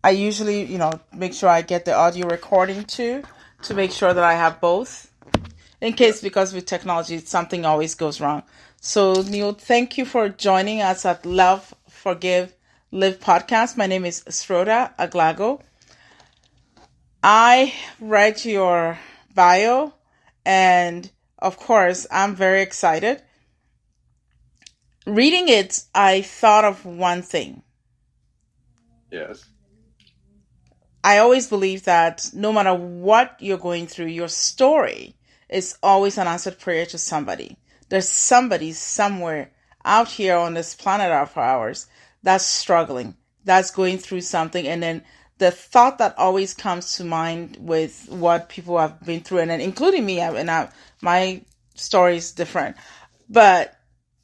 I usually, make sure I get the audio recording too, to make sure that I have both. In case, because with technology, something always goes wrong. So, Neil, thank you for joining us at Love, Forgive, Live podcast. My name is Sroda Aglago. I read your bio, and of course, I'm very excited. Reading it, I thought of one thing. Yes. I always believe that no matter what you're going through, your story is always an answered prayer to somebody. There's somebody somewhere out here on this planet of ours that's struggling, that's going through something. And then the thought that always comes to mind with what people have been through, and then including me, my story is different. But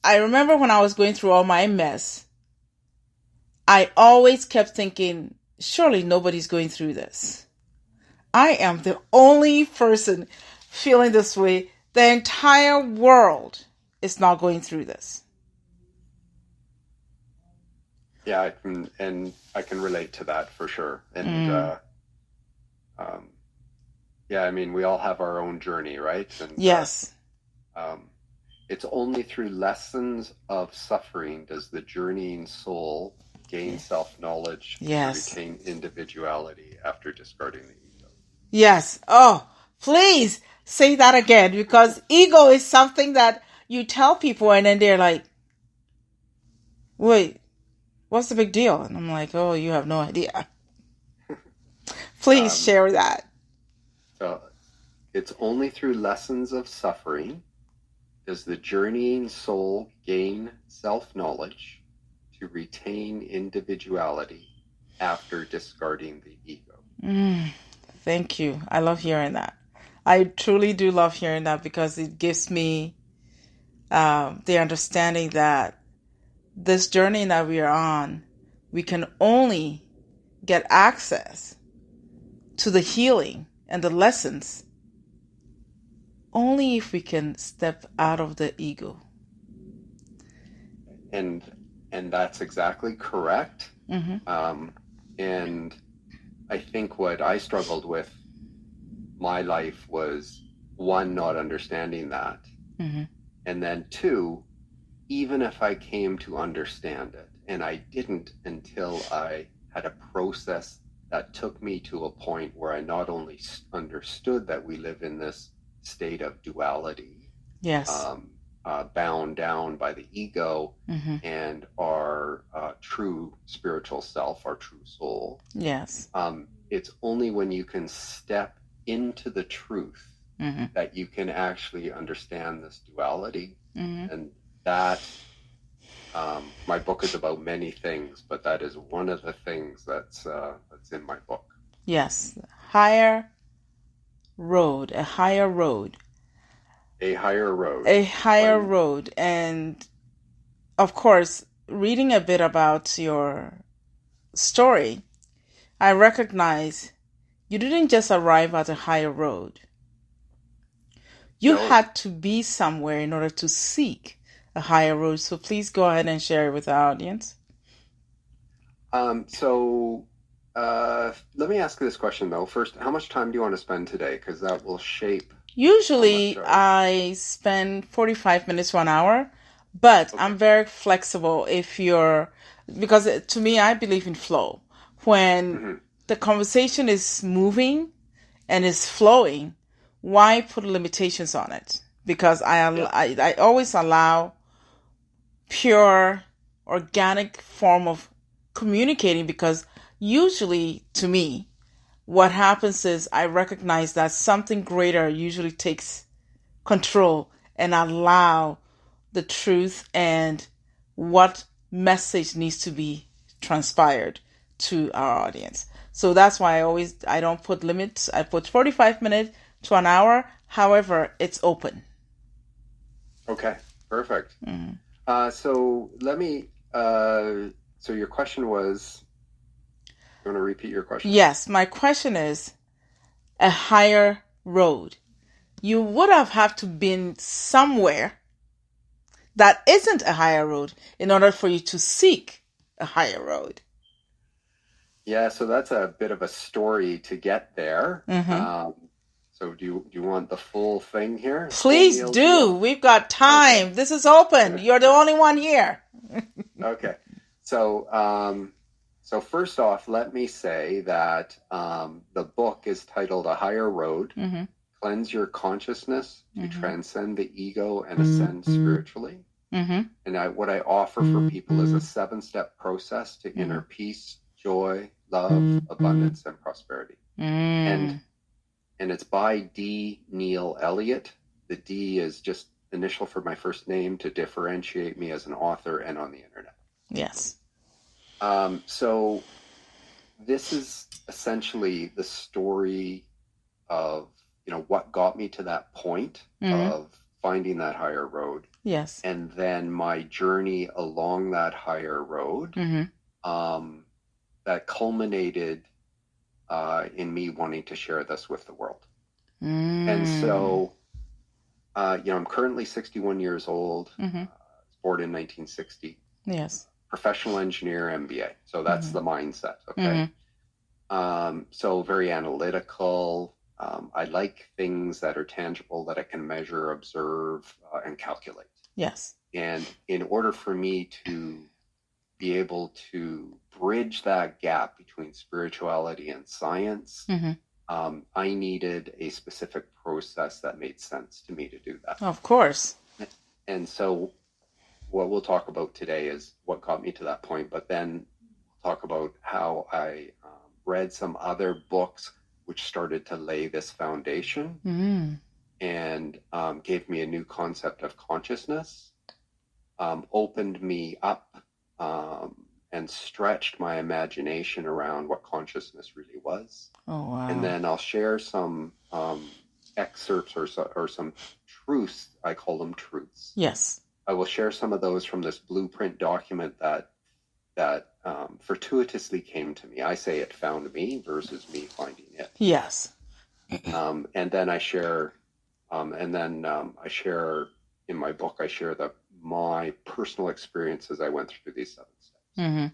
I remember when I was going through all my mess, I always kept thinking, surely nobody's going through this. I am the only person feeling this way. The entire world is not going through this. Yeah, I can relate to that for sure. And yeah, I mean, we all have our own journey, right? And yes. It's only through lessons of suffering does the journeying soul gain self-knowledge to retain individuality after discarding the ego. Yes. Oh, please say that again, because ego is something that you tell people and then they're like, wait, what's the big deal? And I'm like, oh, you have no idea. Please share that. So it's only through lessons of suffering does the journeying soul gain self-knowledge to retain individuality after discarding the ego. Thank you. I love hearing that. I truly do love hearing that, because it gives me the understanding that this journey that we are on, we can only get access to the healing and the lessons only if we can step out of the ego. And that's exactly correct. Mm-hmm. And I think what I struggled with my life was, one, not understanding that. Mm-hmm. And then two, even if I came to understand it, and I didn't until I had a process that took me to a point where I not only understood that we live in this state of duality, yes, bound down by the ego, mm-hmm. and our true spiritual self, our true soul. Yes. It's only when you can step into the truth mm-hmm. that you can actually understand this duality. Mm-hmm. And that, my book is about many things, but that is one of the things that's in my book. Yes. Higher road, a higher road. A higher road. A higher road. And of course, reading a bit about your story, I recognize you didn't just arrive at a higher road. You had to be somewhere in order to seek a higher road. So please go ahead and share it with our audience. So let me ask this question though. First, how much time do you want to spend today? Because that will shape. Usually I spend 45 minutes to an hour, but okay. I'm very flexible because to me, I believe in flow. When mm-hmm. the conversation is moving and is flowing, why put limitations on it? Because I always allow pure, organic form of communicating, because usually to me, what happens is I recognize that something greater usually takes control and allow the truth and what message needs to be transpired to our audience. So that's why I don't put limits. I put 45 minutes to an hour. However, it's open. Okay, perfect. Mm-hmm. So let me, so your question was, you want to repeat your question? Yes, my question is a higher road. You would have to been somewhere that isn't a higher road in order for you to seek a higher road. Yeah, so that's a bit of a story to get there. Mm-hmm. So do you want the full thing here? Full Please meal do. deal? We've got Okay. time. This is open. You're the only one here. Okay. So so first off, let me say that the book is titled A Higher Road: Mm-hmm. Cleanse Your Consciousness to Mm-hmm. Transcend the Ego and Ascend Spiritually. Mm-hmm. And what I offer for people is a 7-step process to inner peace, joy, love, abundance, and prosperity. And Mm. and it's by D. Neil Elliott. The D is just initial for my first name to differentiate me as an author and on the internet. Yes. So this is essentially the story of, what got me to that point of finding that higher road. Yes. And then my journey along that higher road that culminated in me wanting to share this with the world. And so, I'm currently 61 years old, born in 1960. Yes. Professional engineer, MBA. So that's the mindset, okay? So very analytical. I like things that are tangible, that I can measure, observe, and calculate. Yes. And in order for me to be able to bridge that gap between spirituality and science, I needed a specific process that made sense to me to do that. Of course. And so what we'll talk about today is what got me to that point, but then we'll talk about how I read some other books which started to lay this foundation and gave me a new concept of consciousness, opened me up and stretched my imagination around what consciousness really was. Oh, wow. And then I'll share some excerpts or some truths. I call them truths. Yes. I will share some of those from this blueprint document that fortuitously came to me. I say it found me versus me finding it. Yes. And then I share, I share in my book. I share my personal experience as I went through these 7 steps.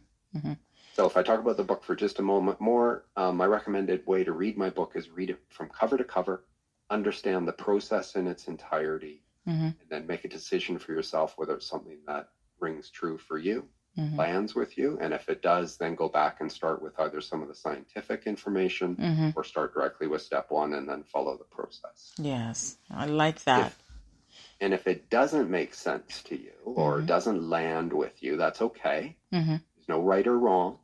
So if I talk about the book for just a moment more, my recommended way to read my book is read it from cover to cover, understand the process in its entirety, and then make a decision for yourself whether it's something that rings true for you, lands with you. And if it does, then go back and start with either some of the scientific information or start directly with step 1 and then follow the process. Yes, I like that. If it doesn't make sense to you or doesn't land with you, that's okay. There's no right or wrong.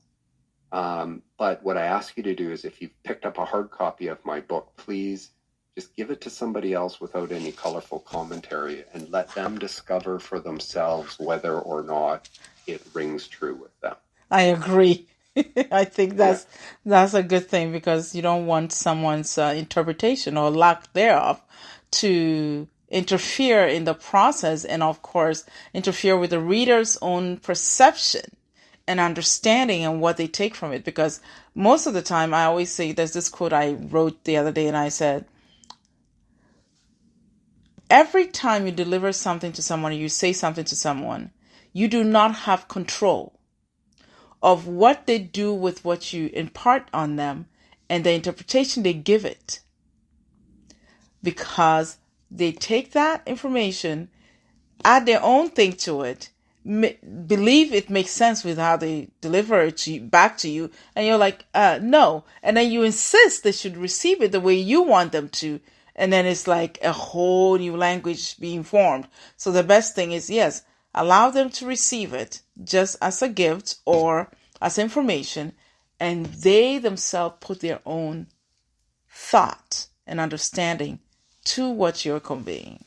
But what I ask you to do is, if you've picked up a hard copy of my book, please just give it to somebody else without any colorful commentary and let them discover for themselves whether or not it rings true with them. I agree. I think that's a good thing, because you don't want someone's interpretation or lack thereof to interfere in the process, and of course interfere with the reader's own perception and understanding and what they take from it. Because most of the time, I always say, there's this quote I wrote the other day, and I said, every time you deliver something to someone, or you say something to someone, you do not have control of what they do with what you impart on them and the interpretation they give it, because they take that information, add their own thing to it, believe it makes sense with how they deliver it back to you, and you're like, no. And then you insist they should receive it the way you want them to, and then it's like a whole new language being formed. So the best thing is, yes, allow them to receive it just as a gift or as information, and they themselves put their own thought and understanding to what you're conveying.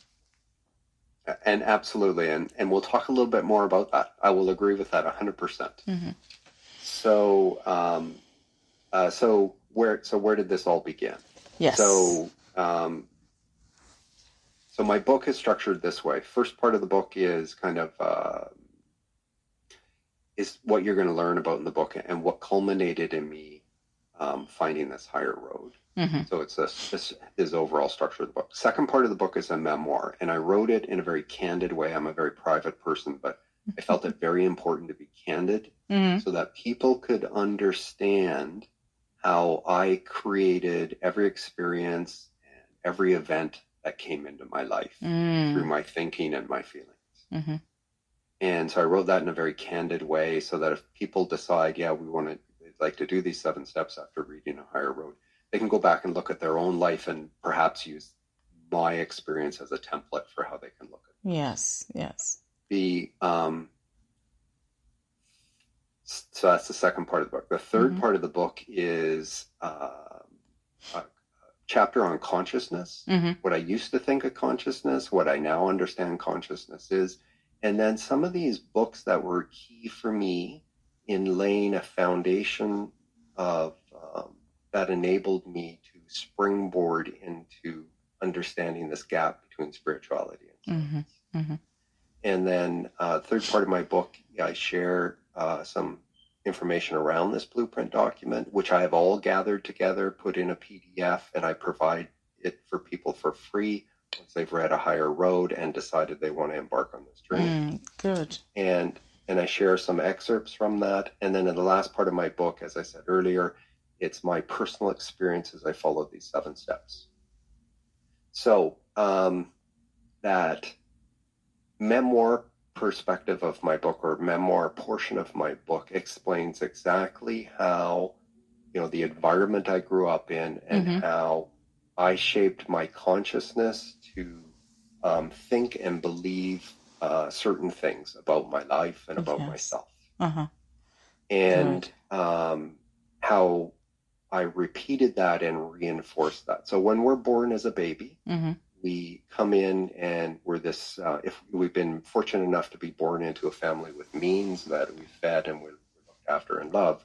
And absolutely, and we'll talk a little bit more about that. I will agree with that 100%. So, where did this all begin? Yes. So my book is structured this way. First part of the book is kind of is what you're going to learn about in the book and what culminated in me finding this higher road. So it's this is overall structure of the book. Second part of the book is a memoir, and I wrote it in a very candid way. I'm a very private person, but I felt it very important to be candid so that people could understand how I created every experience and every event that came into my life through my thinking and my feelings. And so I wrote that in a very candid way so that if people decide, yeah, they'd like to do these 7 steps after reading A Higher Road, they can go back and look at their own life and perhaps use my experience as a template for how they can look at it. Yes, yes. So that's the second part of the book. The third part of the book is a chapter on consciousness, what I used to think of consciousness, what I now understand consciousness is, and then some of these books that were key for me in laying a foundation of that enabled me to springboard into understanding this gap between spirituality and science. And then third part of my book, I share some information around this blueprint document, which I have all gathered together, put in a PDF, and I provide it for people for free once they've read A Higher Road and decided they want to embark on this journey. Good. And I share some excerpts from that. And then in the last part of my book, as I said earlier, it's my personal experience as I followed these 7 steps. So that memoir perspective of my book, or memoir portion of my book, explains exactly how, the environment I grew up in and how I shaped my consciousness to think and believe certain things about my life and about myself. And how I repeated that and reinforced that. So when we're born as a baby, we come in and we're this, if we've been fortunate enough to be born into a family with means that we fed and we're looked after and loved,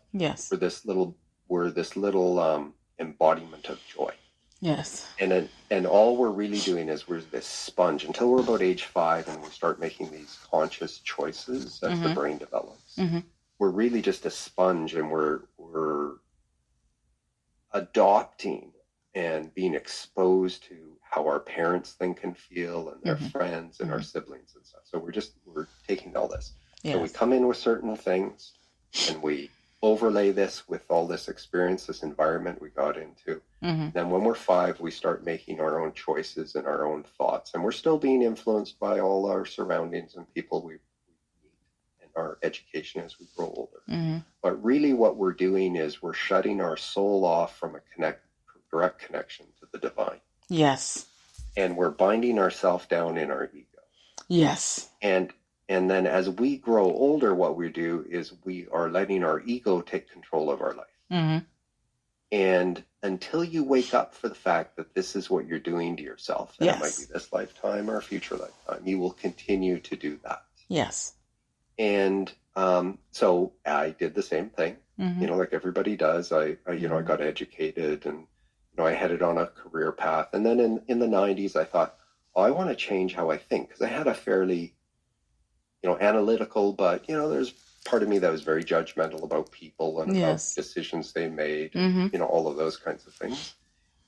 we're this little embodiment of joy. Yes. And all we're really doing is we're this sponge until we're about age 5 and we start making these conscious choices as the brain develops. We're really just a sponge, and we're adopting and being exposed to how our parents think and feel, and their friends and our siblings and stuff. So we're taking all this. So we come in with certain things and we overlay this with all this experience, this environment we got into. Then when we're 5, we start making our own choices and our own thoughts. And we're still being influenced by all our surroundings and people we meet and our education as we grow older. But really what we're doing is we're shutting our soul off from a direct connection to the divine. Yes. And we're binding ourselves down in our ego. Yes. And then as we grow older, what we do is we are letting our ego take control of our life. And until you wake up for the fact that this is what you're doing to yourself, and it might be this lifetime or a future lifetime, you will continue to do that. Yes. And so I did the same thing, like everybody does. I got educated, and I headed on a career path. And then in the 90s, I thought, I want to change how I think, because I had a fairly, analytical, but, there's part of me that was very judgmental about people and about decisions they made, and, all of those kinds of things.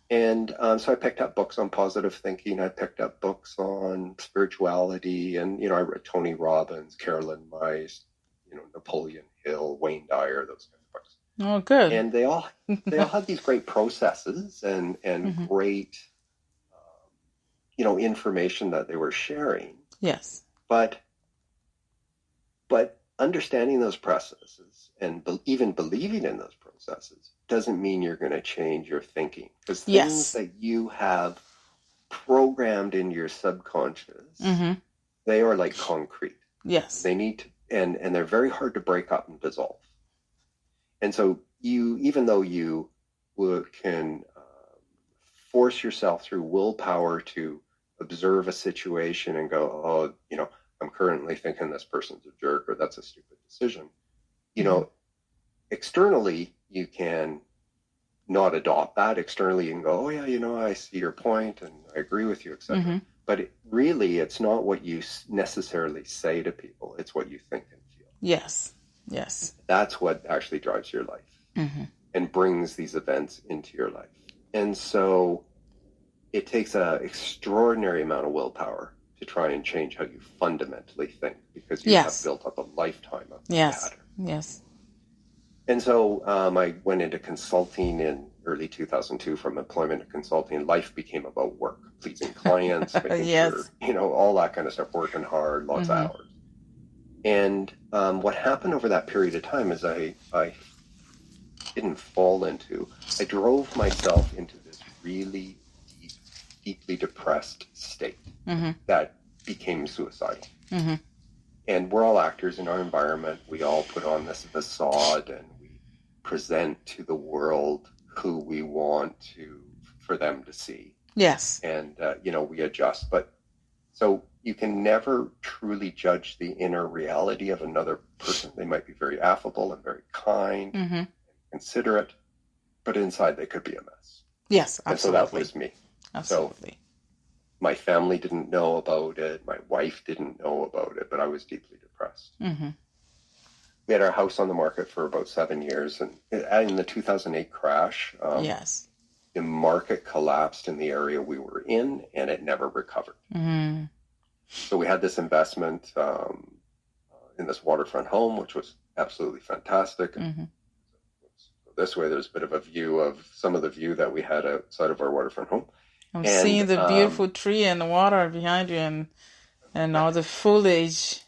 And so I picked up books on positive thinking. I picked up books on spirituality, and, I read Tony Robbins, Carolyn Myss, Napoleon Hill, Wayne Dyer, those kinds of books. Oh, good. And they all had these great processes and great, information that they were sharing. Yes. But understanding those processes and even believing in those processes doesn't mean you're going to change your thinking. Because things that you have programmed in your subconscious, they are like concrete. Yes. They need to, and they're very hard to break up and dissolve. And so even though you can force yourself through willpower to observe a situation and go, I'm currently thinking this person's a jerk, or that's a stupid decision. Externally, you can not adopt that. Externally, you can go, oh yeah, I see your point and I agree with you, etc. But really, it's not what you necessarily say to people. It's what you think and feel. Yes. Yes. That's what actually drives your life and brings these events into your life. And so it takes an extraordinary amount of willpower to to try and change how you fundamentally think, because you have built up a lifetime of pattern. Yes. And so I went into consulting in early 2002. From employment to consulting, life became about work, pleasing clients, making sure, all that kind of stuff, working hard, lots of hours. And what happened over that period of time is I didn't fall into, I drove myself into this really deeply depressed state that became suicidal. And we're all actors in our environment. We all put on this facade and we present to the world who we want for them to see. Yes. And, we adjust. But so you can never truly judge the inner reality of another person. They might be very affable and very kind, and considerate, but inside they could be a mess. Yes, absolutely. And so that was me. Absolutely. So my family didn't know about it. My wife didn't know about it, but I was deeply depressed. We had our house on the market for about 7 years. And in the 2008 crash, the market collapsed in the area we were in, and it never recovered. So we had this investment in this waterfront home, which was absolutely fantastic. This way, there's a bit of a view of some of the view that we had outside of our waterfront home. I'm seeing the beautiful tree and the water behind you and all the foliage.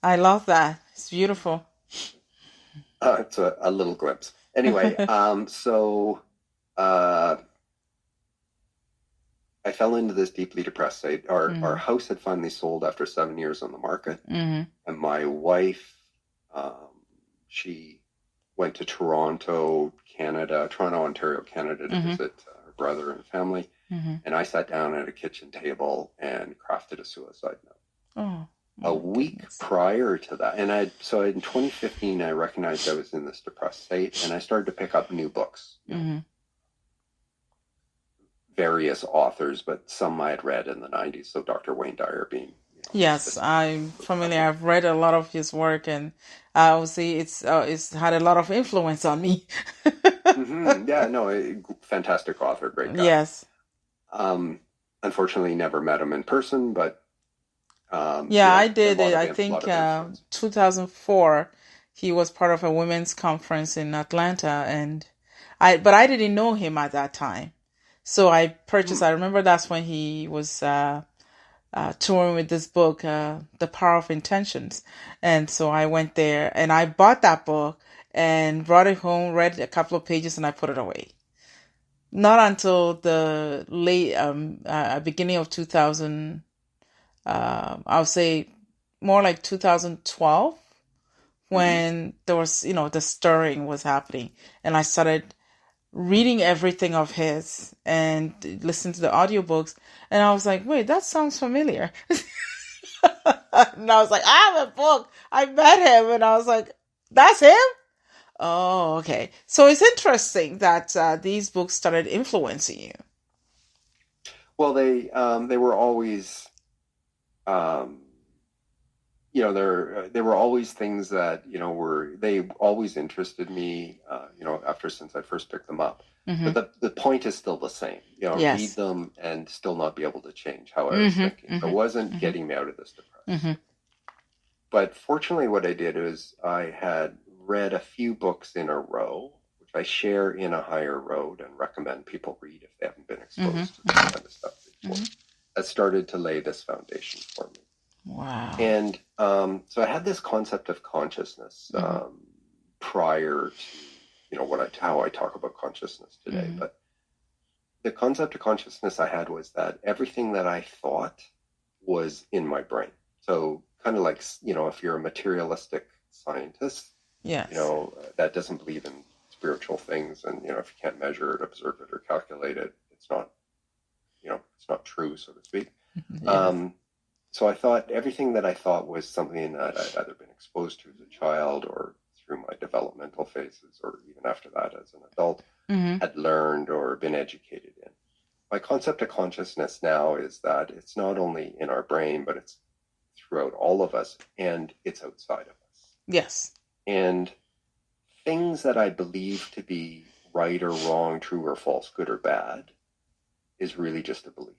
I love that. It's beautiful. It's a little glimpse. Anyway, so I fell into this deeply depressed state. Our house had finally sold after 7 years on the market. And my wife, she went to Toronto, Ontario, Canada to visit her brother and family. And I sat down at a kitchen table and crafted a suicide note. A week prior to that, and so in 2015, I recognized I was in this depressed state, and I started to pick up new books. Various authors, but some I had read in the 90s. So Dr. Wayne Dyer being. Yes, I'm familiar. I've read a lot of his work, and I would say it's had a lot of influence on me. Yeah, no, fantastic author, great guy. Yes. Unfortunately, never met him in person, but I did it. I think 2004, he was part of a women's conference in Atlanta, but I didn't know him at that time. So I purchased. I remember that's when he was touring with this book, The Power of Intentions. And so I went there and I bought that book and brought it home, read a couple of pages, and I put it away. Not until the late beginning of 2000, I would say more like 2012, when there was, the stirring was happening, and I started reading everything of his and listening to the audiobooks, and I was like, wait, that sounds familiar. And I was like, I have a book. I met him, and I was like, that's him? Oh, okay. So it's interesting that these books started influencing you. Well, they were always, there were always things that, they always interested me, since I first picked them up. But the point is still the same, read them and still not be able to change how I was thinking. So it wasn't getting me out of this depression. But fortunately, what I did is I had read a few books in a row, which I share in A Higher Road and recommend people read if they haven't been exposed to this kind of stuff before. That started to lay this foundation for me. Wow. And so I had this concept of consciousness prior to, how I talk about consciousness today. But the concept of consciousness I had was that everything that I thought was in my brain. So kind of like, if you're a materialistic scientist, that doesn't believe in spiritual things, and if you can't measure it, observe it, or calculate it, it's not true, so to speak. So I thought everything that I thought was something that I'd either been exposed to as a child or through my developmental phases, or even after that as an adult, had learned or been educated in. My concept of consciousness now is that it's not only in our brain, but it's throughout all of us, and it's outside of us. Yes. And things that I believe to be right or wrong, true or false, good or bad, is really just a belief.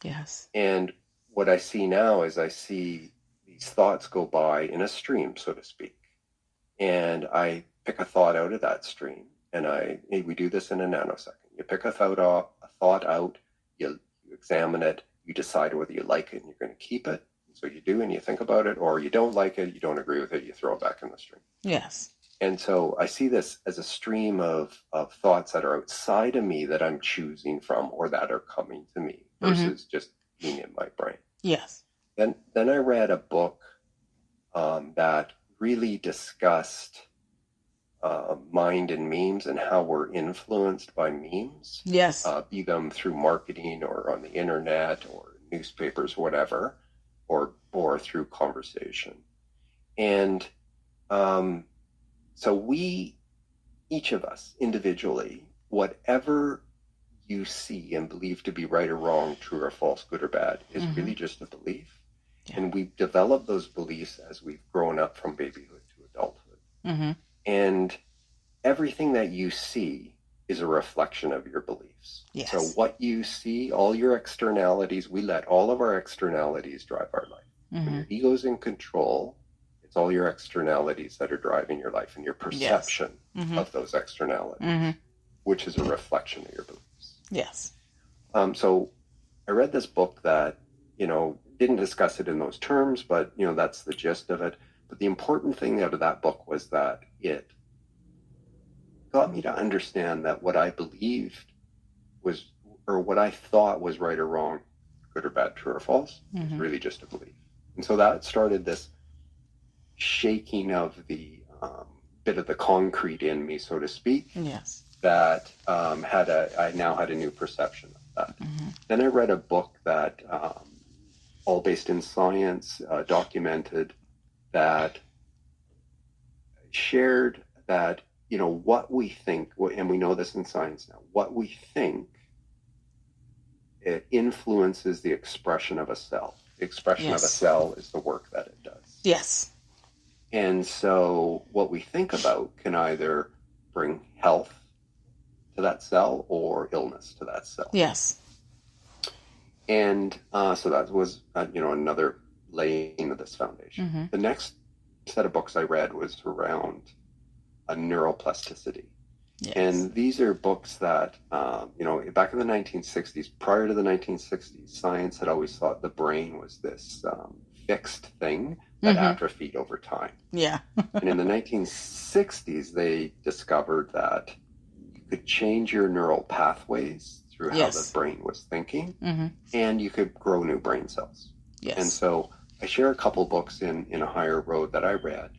Yes. And what I see now is I see these thoughts go by in a stream, so to speak. And I pick a thought out of that stream. And we do this in a nanosecond. You pick a thought out, you examine it, you decide whether you like it and you're going to keep it. So you do, and you think about it, or you don't like it, you don't agree with it, you throw it back in the stream. Yes. And so I see this as a stream of thoughts that are outside of me that I'm choosing from or that are coming to me versus just being in my brain. Yes. Then I read a book that really discussed mind and memes and how we're influenced by memes. Yes. Be them through marketing or on the internet or newspapers, whatever, or through conversation. And so each of us individually, whatever you see and believe to be right or wrong, true or false, good or bad, is really just a belief. Yeah. And we've developed those beliefs as we've grown up from babyhood to adulthood. And everything that you see is a reflection of your beliefs. Yes. So what you see, all your externalities, we let all of our externalities drive our life. When your ego's in control, it's all your externalities that are driving your life and your perception of those externalities, which is a reflection of your beliefs. Yes. So I read this book that, didn't discuss it in those terms, but, that's the gist of it. But the important thing out of that book was that it got me to understand that what I believed was, or what I thought was right or wrong, good or bad, true or false, is really just a belief. And so that started this shaking of the bit of the concrete in me, so to speak. Yes. That I now had a new perception of that. Then I read a book that, all based in science, documented that, shared that, what we think, and we know this in science now, what we think, it influences the expression of a cell. The expression of a cell is the work that it does. Yes. And so what we think about can either bring health to that cell or illness to that cell. Yes. And so that was, another laying of this foundation. The next set of books I read was around neuroplasticity. Yes. And these are books that, back in the 1960s, prior to the 1960s, science had always thought the brain was this fixed thing that atrophied over time. Yeah. And in the 1960s, they discovered that you could change your neural pathways through how the brain was thinking, and you could grow new brain cells. Yes. And so I share a couple books in A Higher Road that I read.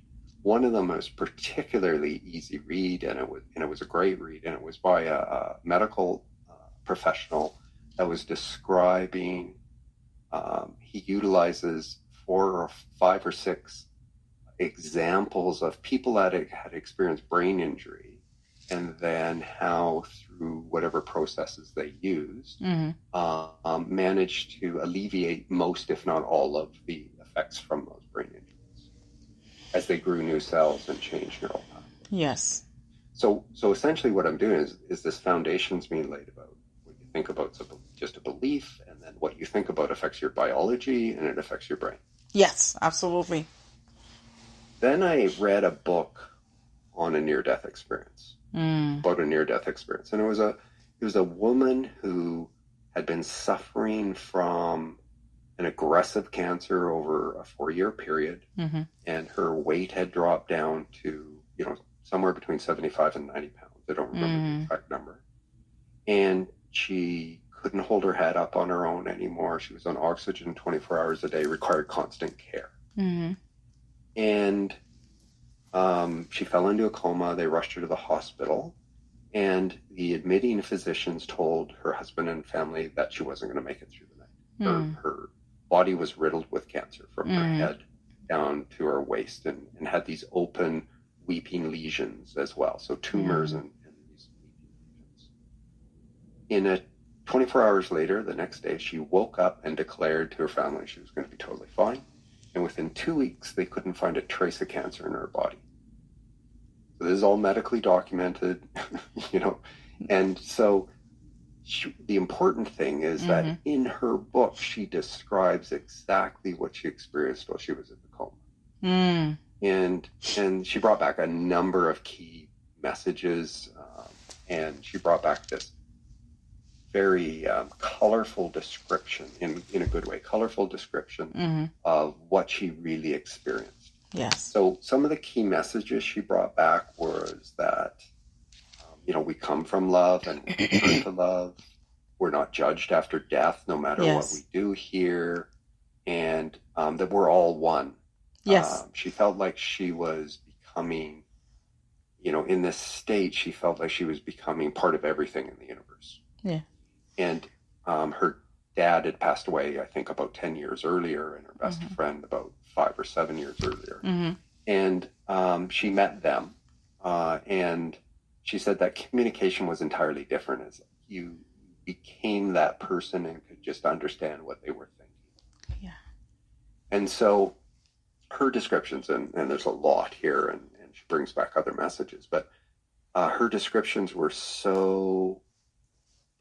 One of them was particularly easy read, and it was a great read, and it was by a medical professional that was describing. He utilizes 4 or 5 or 6 examples of people that had experienced brain injury, and then how through whatever processes they used, managed to alleviate most, if not all, of the effects from those brain injuries as they grew new cells and changed neural pathways. Yes. So essentially what I'm doing is this foundation's being laid about what you think about is just a belief, and then what you think about affects your biology and it affects your brain. Yes, absolutely. Then I read a book on a near-death experience, about a near-death experience. And it was a woman who had been suffering from an aggressive cancer over a 4-year period, and her weight had dropped down to, somewhere between 75 and 90 pounds. I don't remember the exact number. And she couldn't hold her head up on her own anymore. She was on oxygen 24 hours a day, required constant care. And she fell into a coma. They rushed her to the hospital, and the admitting physicians told her husband and family that she wasn't going to make it through the night. Her body was riddled with cancer from her head down to her waist, and had these open weeping lesions as well. So tumors and these weeping lesions. 24 hours later, the next day, she woke up and declared to her family she was going to be totally fine. And within 2 weeks, they couldn't find a trace of cancer in her body. So this is all medically documented, and so the important thing is that in her book, she describes exactly what she experienced while she was in the coma. And she brought back a number of key messages, and she brought back this very colorful description, in a good way, colorful description of what she really experienced. Yes. So some of the key messages she brought back was that, we come from love and we return to love. We're not judged after death, no matter what we do here, and that we're all one. Yes. She felt like she was becoming, in this state, she felt like she was becoming part of everything in the universe. Yeah. And her dad had passed away, I think, about 10 years earlier, and her best friend about 5 or 7 years earlier. And she met them, and she said that communication was entirely different, as you became that person and could just understand what they were thinking. Yeah. And so her descriptions, and there's a lot here, and she brings back other messages, but her descriptions were so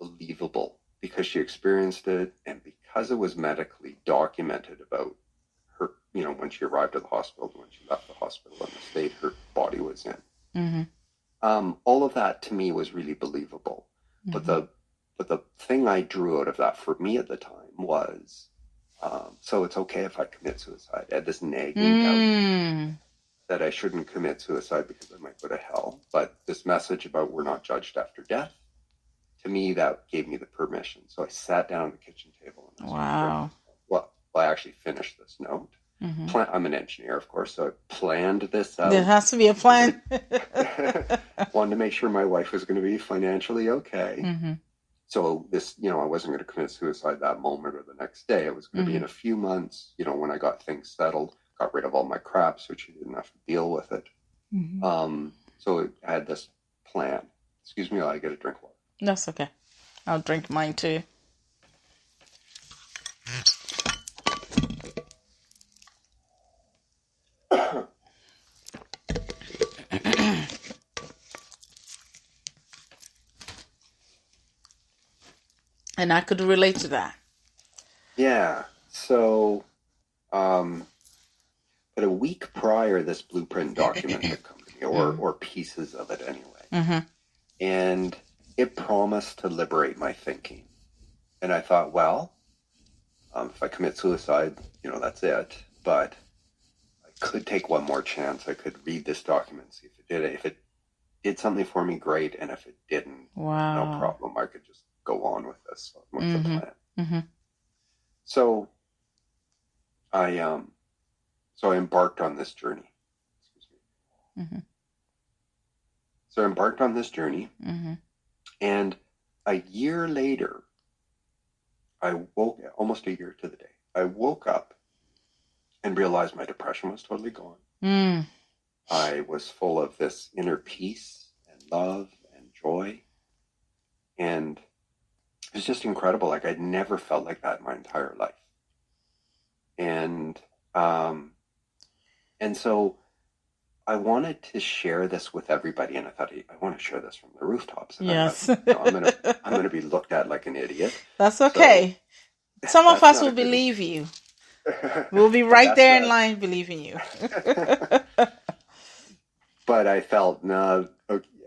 believable because she experienced it, and because it was medically documented about her, when she arrived at the hospital, when she left the hospital, and the state her body was in. All of that to me was really believable. But the thing I drew out of that for me at the time was, so it's okay if I commit suicide. I had this nagging doubt that I shouldn't commit suicide because I might go to hell. But this message about we're not judged after death, to me, that gave me the permission. So I sat down at the kitchen table. And I actually finished this note. I'm an engineer, of course, so I planned this out. There has to be a plan. Wanted to make sure my wife was going to be financially okay. So this, I wasn't going to commit suicide that moment or the next day. It was going to be in a few months, when I got things settled, got rid of all my crap so she didn't have to deal with it. So I had this plan. Excuse me while I get a drink of water. That's okay. I'll drink mine too. And I could relate to that. Yeah. So, but a week prior, this blueprint document had come to me, or pieces of it anyway. And it promised to liberate my thinking. And I thought, well, if I commit suicide, that's it. But I could take one more chance. I could read this document, see if it did it. If it did something for me, great. And if it didn't, no problem. I could just go on with this. What's the plan? So I embarked on this journey. Excuse me. So I embarked on this journey, and a year later, almost a year to the day, I woke up and realized my depression was totally gone. I was full of this inner peace and love and joy, and it was just incredible. Like I'd never felt like that in my entire life. And so I wanted to share this with everybody, and I thought I want to share this from the rooftops. And yes, I'm going to be looked at like an idiot. That's okay. So, some of us will believe you. We'll be right there in line believing you. But I felt no,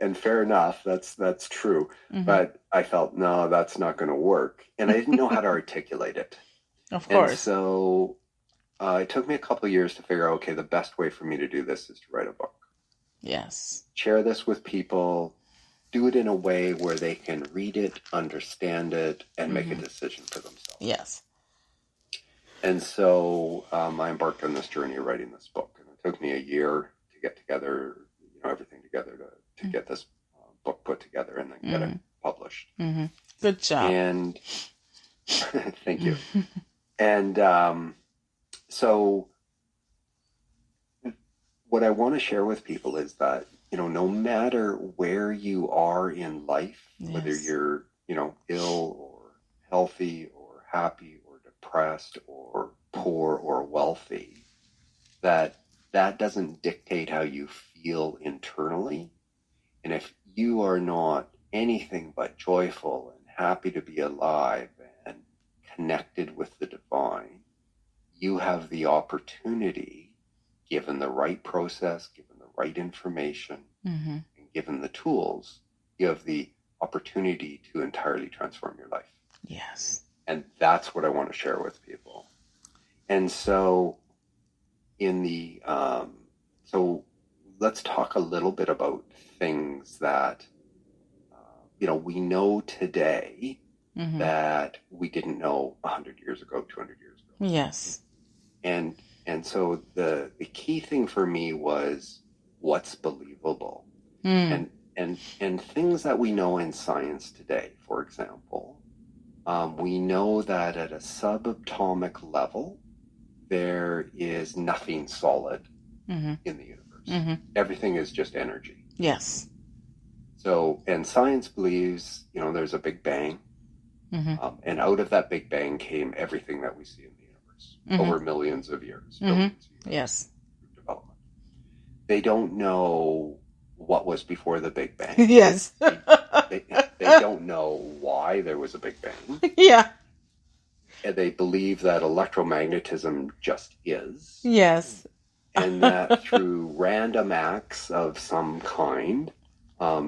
and fair enough, that's true. But I felt no, that's not going to work, and I didn't know how to articulate it. Of course. And so it took me a couple of years to figure out, okay, the best way for me to do this is to write a book. Yes. Share this with people, do it in a way where they can read it, understand it, and make a decision for themselves. Yes. And so I embarked on this journey of writing this book. And it took me a year to get together, everything together to get this book put together and then get it published. Good job. And thank you. And so what I want to share with people is that, no matter where you are in life, whether you're, ill or healthy or happy or depressed or poor or wealthy, that doesn't dictate how you feel internally. And if you are not anything but joyful and happy to be alive and connected with the divine, you have the opportunity, given the right process, given the right information, Mm-hmm. and given the tools, you have the opportunity to entirely transform your life. Yes. And that's what I want to share with people. And so so let's talk a little bit about things that, we know today Mm-hmm. that we didn't know 100 years ago, 200 years ago. Yes. And so the key thing for me was what's believable. Mm. And things that we know in science today, for example, we know that at a subatomic level, there is nothing solid Mm-hmm. in the universe. Mm-hmm. Everything is just energy. Yes. So, and science believes, there's a Big Bang. Mm-hmm. And out of that Big Bang came everything that we see in the universe over millions of years. Billions of years Yes. of development. They don't know what was before the Big Bang. Yes. They don't know why there was a Big Bang. Yeah. And they believe that electromagnetism just is. Yes. And that through random acts of some kind,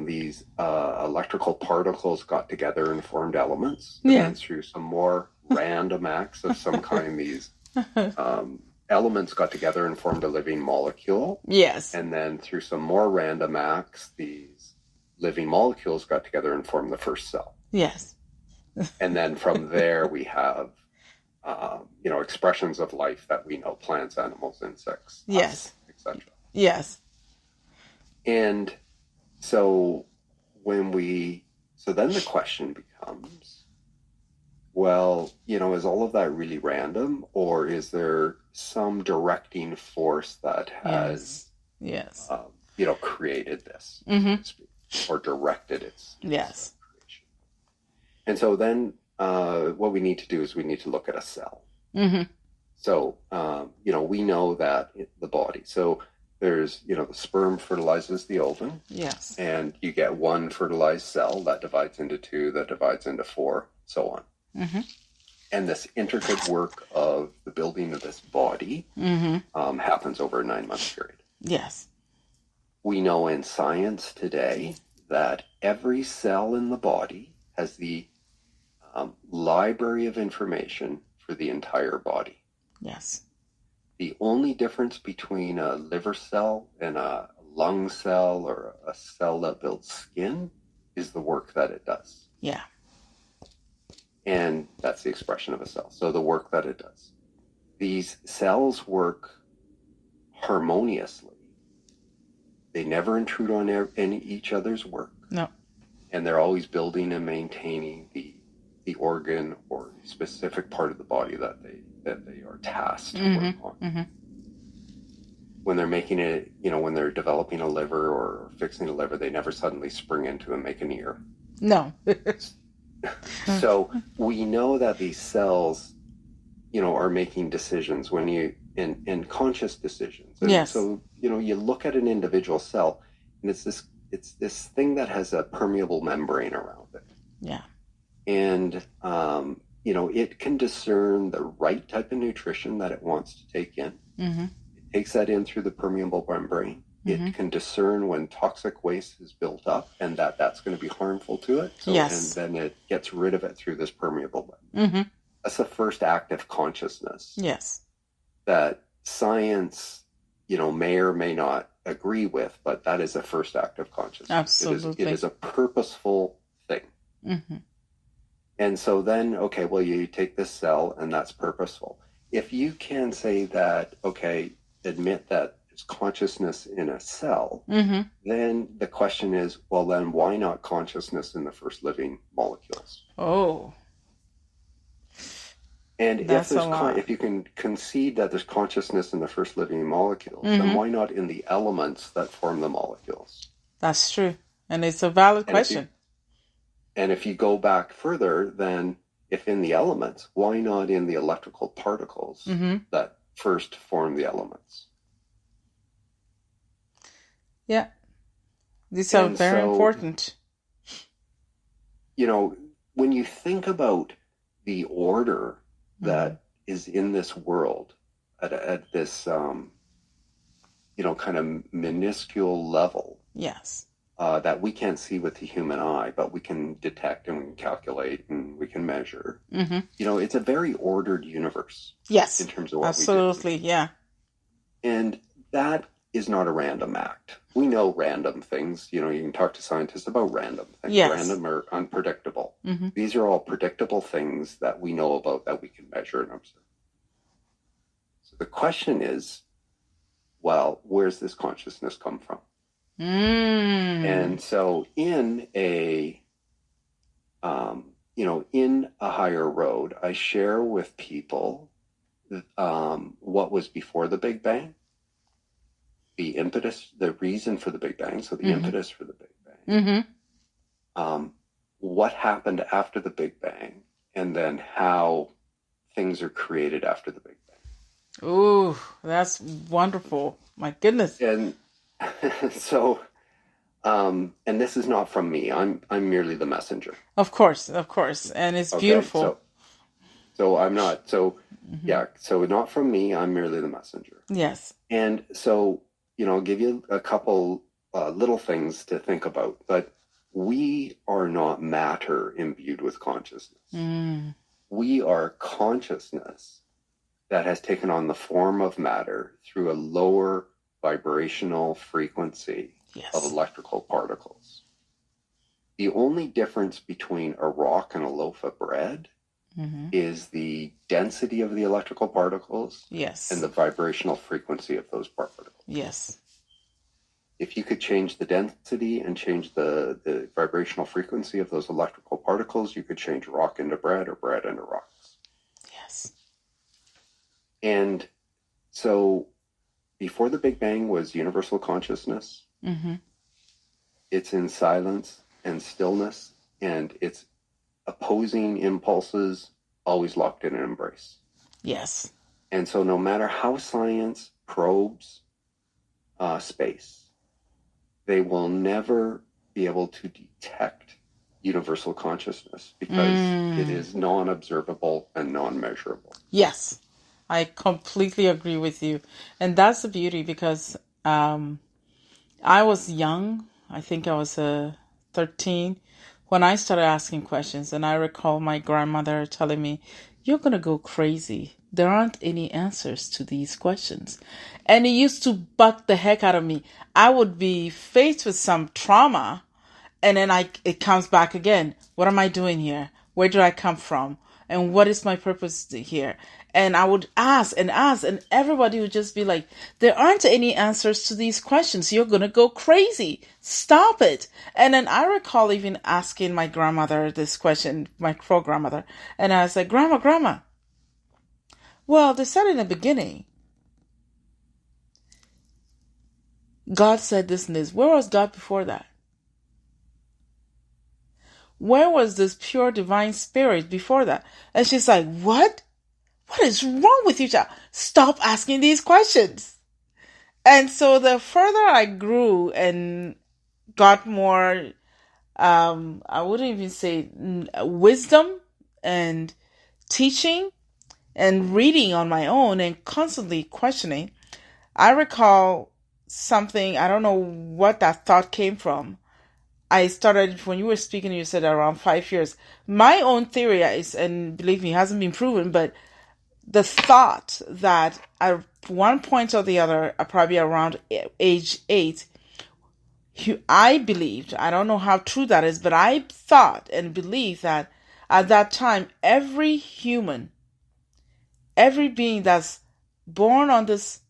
these electrical particles got together and formed elements. And then through some more random acts of some kind, these elements got together and formed a living molecule. Yes. And then through some more random acts, these living molecules got together and formed the first cell. Yes. And then from there we have, expressions of life that we know: plants, animals, insects, Yes, etc. Yes. And so then the question becomes, well, is all of that really random, or is there some directing force that has, Yes. created this, Mm-hmm. or directed its Yes. creation? And so then what we need to do is we need to look at a cell. Mm-hmm. So, we know that the body, so there's, the sperm fertilizes the ovum. Yes. And you get one fertilized cell that divides into two, that divides into four, so on. Mm-hmm. And this intricate work of the building of this body happens over a 9-month period. Yes. We know in science today that every cell in the body has the library of information for the entire body. Yes. The only difference between a liver cell and a lung cell or a cell that builds skin is the work that it does. Yeah. And that's the expression of a cell. So the work that it does. These cells work harmoniously. They never intrude on each other's work. No. And they're always building and maintaining the organ or specific part of the body that they are tasked to work on. Mm-hmm. When they're making it, when they're developing a liver or fixing a liver, they never suddenly spring into and make an ear. No. So we know that these cells, are making decisions when in conscious decisions. And Yes. so, you look at an individual cell and it's this thing that has a permeable membrane around it. Yeah. And, it can discern the right type of nutrition that it wants to take in. Mm-hmm. It takes that in through the permeable membrane. Mm-hmm. It can discern when toxic waste is built up and that's going to be harmful to it. So, Yes. And then it gets rid of it through this permeable membrane. Mm-hmm. That's the first act of consciousness. Yes. That science, may or may not agree with, but that is the first act of consciousness. Absolutely. It is a purposeful thing. Mm-hmm. And so then, okay, well, you take this cell and that's purposeful. If you can say that, okay, admit that there's consciousness in a cell, then the question is, well, then why not consciousness in the first living molecules? Oh. And if you can concede that there's consciousness in the first living molecules, then why not in the elements that form the molecules? That's true. And it's a valid question. And if you go back further, then if in the elements, why not in the electrical particles that first form the elements? Yeah. These are very important. when you think about the order that is in this world at this, kind of minuscule level. Yes. That we can't see with the human eye, but we can detect and we can calculate and we can measure. Mm-hmm. It's a very ordered universe. Yes. In terms of what absolutely, we do. Yeah. And that is not a random act. We know random things. You can talk to scientists about random things. Yes. Random or unpredictable. Mm-hmm. These are all predictable things that we know about, that we can measure and observe. So the question is, well, where's this consciousness come from? And so in a higher road, I share with people what was before the Big Bang, the impetus, the reason for the Big Bang, so the impetus for the Big Bang, what happened after the Big Bang, and then how things are created after the Big Bang. Ooh, that's wonderful. My goodness. And so, and this is not from me. I'm merely the messenger. Of course, and it's beautiful. So I'm not. So yeah. So not from me. I'm merely the messenger. Yes. And so I'll give you a couple little things to think about. But we are not matter imbued with consciousness. We are consciousness that has taken on the form of matter through a lower vibrational frequency of electrical particles. The only difference between a rock and a loaf of bread is the density of the electrical particles and the vibrational frequency of those particles. Yes. If you could change the density and change the vibrational frequency of those electrical particles, you could change rock into bread or bread into rocks. Yes. And so before the Big Bang was universal consciousness. It's in silence and stillness, and it's opposing impulses always locked in an embrace. Yes. And so no matter how science probes space, they will never be able to detect universal consciousness because it is non-observable and non-measurable. Yes. I completely agree with you. And that's the beauty, because I was young. I think I was 13 when I started asking questions. And I recall my grandmother telling me, "You're going to go crazy. There aren't any answers to these questions." And it used to buck the heck out of me. I would be faced with some trauma, and then it comes back again. What am I doing here? Where did I come from? And what is my purpose here? And I would ask, and everybody would just be like, "There aren't any answers to these questions. You're going to go crazy. Stop it." And then I recall even asking my grandmother this question, my grandmother, and I was like, Grandma, well, they said in the beginning, God said this and this. Where was God before that? Where was this pure divine spirit before that? And she's like, What? What is wrong with you, child? Stop asking these questions. And so the further I grew and got more, I wouldn't even say wisdom and teaching and reading on my own and constantly questioning, I recall something, I don't know what that thought came from. I started, when you were speaking, you said around 5 years. My own theory is, and believe me, it hasn't been proven, but the thought that at one point or the other, probably around age 8, I believed, I don't know how true that is, but I thought and believed that at that time, every human, every being that's born on this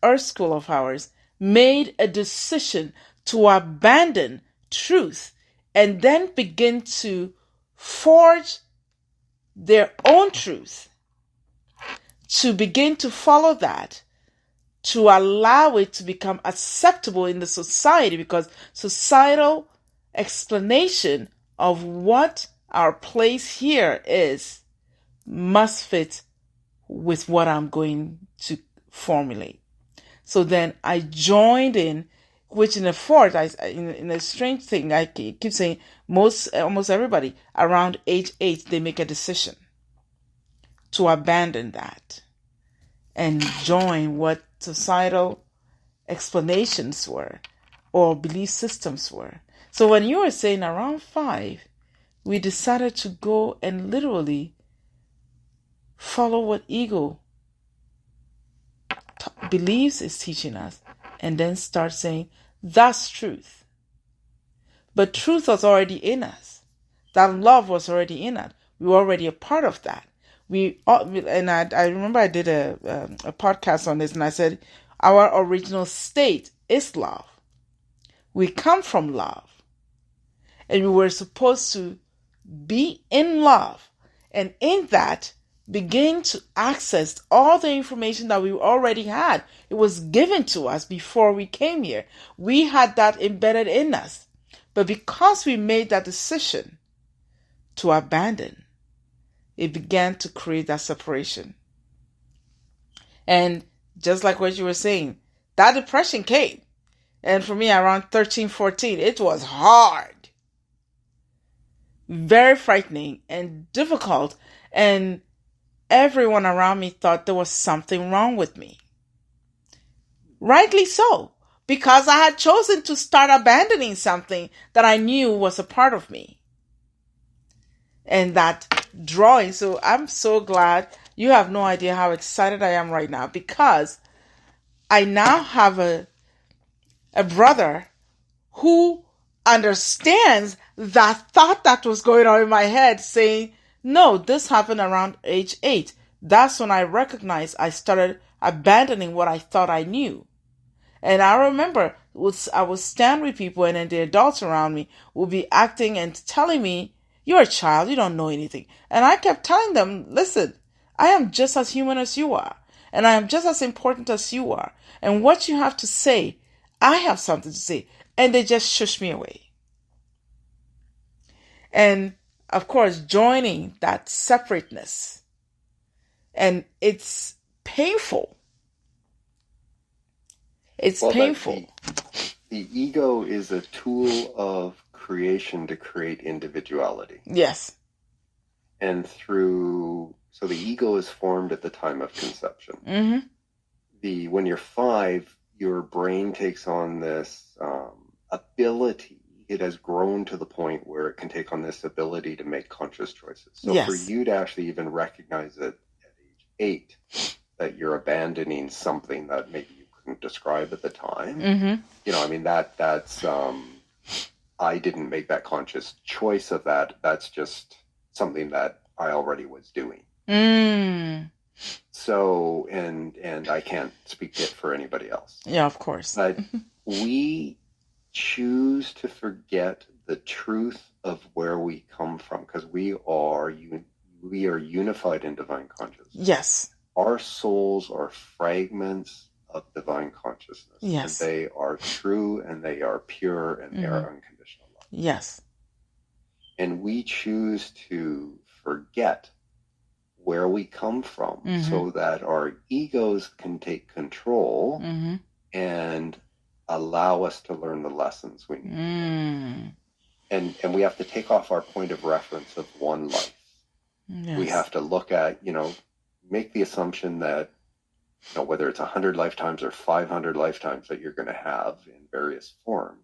earth school of ours made a decision to abandon truth and then begin to forge their own truth, to begin to follow that, to allow it to become acceptable in the society, because societal explanation of what our place here is must fit with what I'm going to formulate. So then I joined in which in a fourth, in a strange thing, I keep saying almost everybody around age 8, they make a decision to abandon that and join what societal explanations were or belief systems were. So when you were saying around 5, we decided to go and literally follow what ego believes is teaching us, and then start saying, that's truth. But truth was already in us. That love was already in us. We were already a part of that. I remember I did a podcast on this, and I said, our original state is love. We come from love. And we were supposed to be in love. And in that, begin to access all the information that we already had. It was given to us before we came here. We had that embedded in us. But because we made that decision to abandon, it began to create that separation. And just like what you were saying, that depression came. And for me, around 13, 14, it was hard. Very frightening and difficult. And everyone around me thought there was something wrong with me. Rightly so, because I had chosen to start abandoning something that I knew was a part of me. And that drawing. So I'm so glad. You have no idea how excited I am right now, because I now have a brother who understands that thought that was going on in my head, saying, no, this happened around age 8. That's when I recognized I started abandoning what I thought I knew. And I remember I would stand with people, and then the adults around me would be acting and telling me, you're a child, you don't know anything. And I kept telling them, listen, I am just as human as you are. And I am just as important as you are. And what you have to say, I have something to say. And they just shush me away. And of course, joining that separateness. And it's painful. It's painful. The ego is a tool of creation to create individuality. Yes. And so the ego is formed at the time of conception. Mm-hmm. When you're 5, your brain takes on this ability. It has grown to the point where it can take on this ability to make conscious choices. So yes. For you to actually even recognize it at age 8, that you're abandoning something that maybe you couldn't describe at the time, mm-hmm. That's I didn't make that conscious choice of that. That's just something that I already was doing. So, and I can't speak it for anybody else. Yeah, of course. But we choose to forget the truth of where we come from, because we are unified in divine consciousness. Yes. Our souls are fragments of divine consciousness. Yes. And they are true, and they are pure, and they are unconditional love. Yes. And we choose to forget where we come from, so that our egos can take control and allow us to learn the lessons we need. And we have to take off our point of reference of one life. Yes. We have to look at, make the assumption that, whether it's 100 lifetimes or 500 lifetimes that you're going to have in various forms,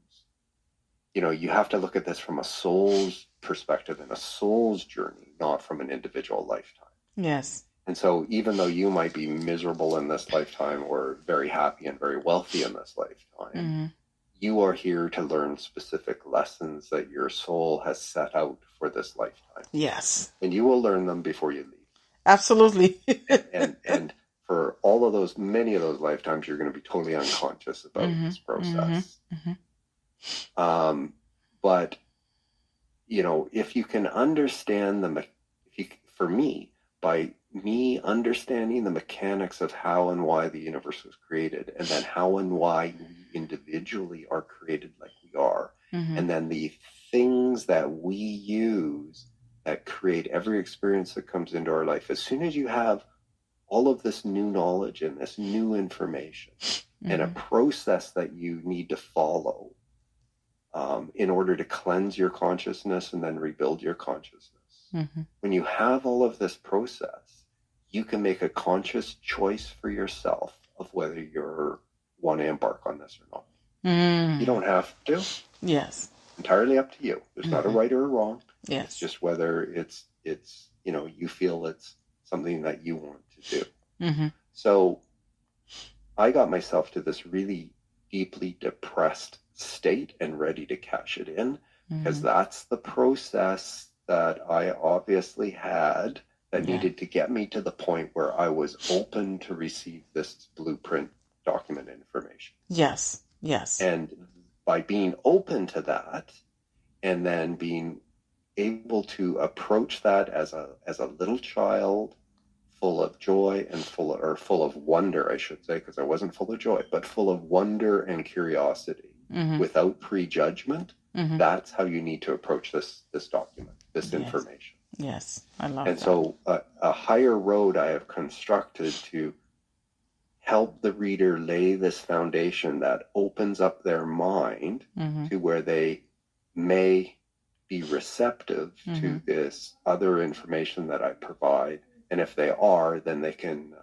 you have to look at this from a soul's perspective and a soul's journey, not from an individual lifetime. Yes. And so even though you might be miserable in this lifetime or very happy and very wealthy in this lifetime, you are here to learn specific lessons that your soul has set out for this lifetime. Yes. And you will learn them before you leave. Absolutely. and for all of those, many of those lifetimes, you're going to be totally unconscious about this process. But, if you can understand for me, by me understanding the mechanics of how and why the universe was created, and then how and why we individually are created like we are, and then the things that we use that create every experience that comes into our life. As soon as you have all of this new knowledge and this new information, and a process that you need to follow in order to cleanse your consciousness and then rebuild your consciousness. When you have all of this process, you can make a conscious choice for yourself of whether you want to embark on this or not. You don't have to. Yes. Entirely up to you. There's not a right or a wrong. Yes. It's just whether it's you feel it's something that you want to do. So I got myself to this really deeply depressed state and ready to cash it in, because that's the process that I obviously had that needed to get me to the point where I was open to receive this blueprint document information. Yes. Yes. And by being open to that, and then being able to approach that as a little child, full of joy and full of wonder, I should say, because I wasn't full of joy, but full of wonder and curiosity, without prejudgment. That's how you need to approach this document, this information. Yes, I love and that. So a higher road I have constructed to help the reader lay this foundation that opens up their mind to where they may be receptive to this other information that I provide. And if they are, then they can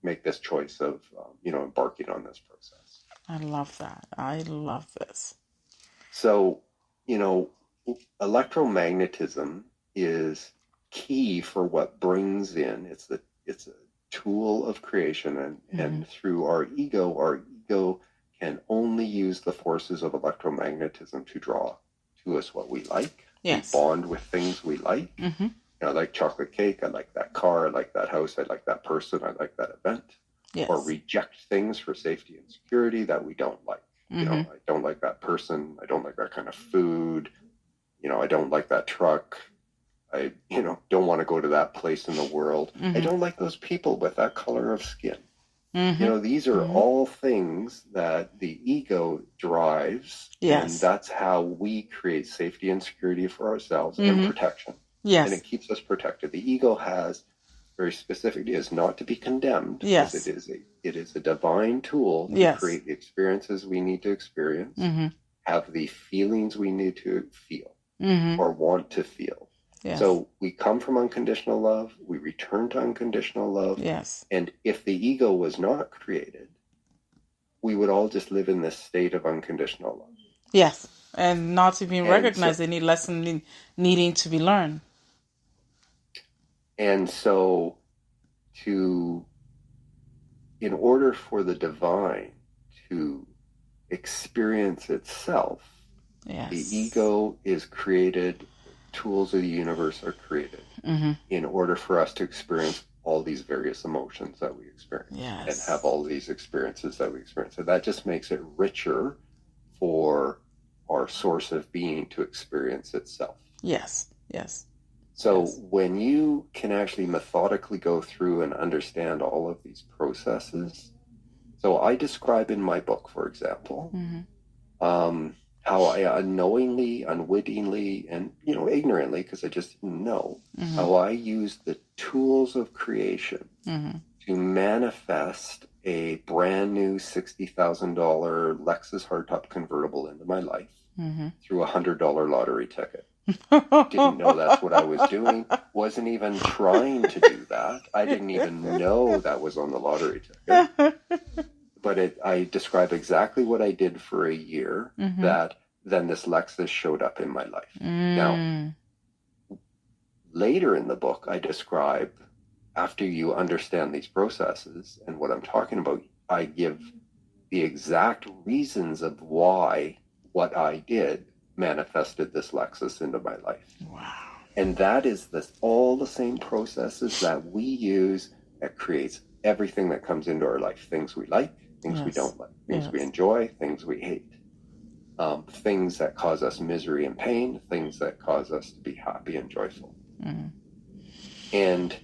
make this choice of, embarking on this process. I love that. I love this. So, electromagnetism is key for what brings in. It's a tool of creation, and through our ego can only use the forces of electromagnetism to draw to us what we like. Yes. We bond with things we like. I like chocolate cake. I like that car. I like that house. I like that person. I like that event. Yes. Or reject things for safety and security that we don't like. I don't like that person. I don't like that kind of food. I don't like that truck. I, don't want to go to that place in the world. I don't like those people with that color of skin. These are all things that the ego drives. Yes. And that's how we create safety and security for ourselves and protection. Yes. And it keeps us protected. The ego has very specific ideas, not to be condemned. Yes. It is a divine tool to create the experiences we need to experience, have the feelings we need to feel or want to feel. Yes. So we come from unconditional love, we return to unconditional love. Yes. And if the ego was not created, we would all just live in this state of unconditional love. Yes. And not even recognize any lesson needing to be learned. And so in order for the divine to experience itself, the ego is created, tools of the universe are created in order for us to experience all these various emotions that we experience and have all these experiences that we experience. So that just makes it richer for our source of being to experience itself. Yes, yes. So when you can actually methodically go through and understand all of these processes, so I describe in my book, for example, how I unknowingly, unwittingly, and ignorantly, because I just didn't know, how I used the tools of creation to manifest a brand new $60,000 Lexus hardtop convertible into my life through a $100 lottery ticket. Didn't know that's what I was doing. Wasn't even trying to do that. I didn't even know that was on the lottery ticket. But I describe exactly what I did for a year, that then this Lexus showed up in my life. Now, later in the book, I describe, after you understand these processes and what I'm talking about, I give the exact reasons of why what I did manifested this Lexus into my life. Wow. And that is all the same processes that we use that creates everything that comes into our life. Things we like, things we don't like, things we enjoy, things we hate. Things that cause us misery and pain, things that cause us to be happy and joyful. And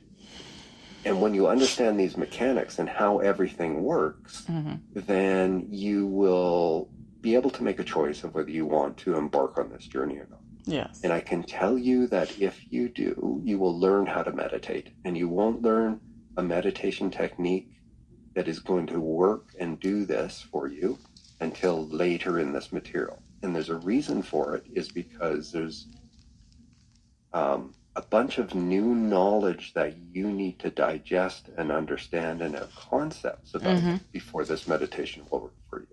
when you understand these mechanics and how everything works, then you will be able to make a choice of whether you want to embark on this journey or not. Yes. And I can tell you that if you do, you will learn how to meditate. And you won't learn a meditation technique that is going to work and do this for you until later in this material. And there's a reason for it, is because there's a bunch of new knowledge that you need to digest and understand and have concepts about before this meditation will work for you.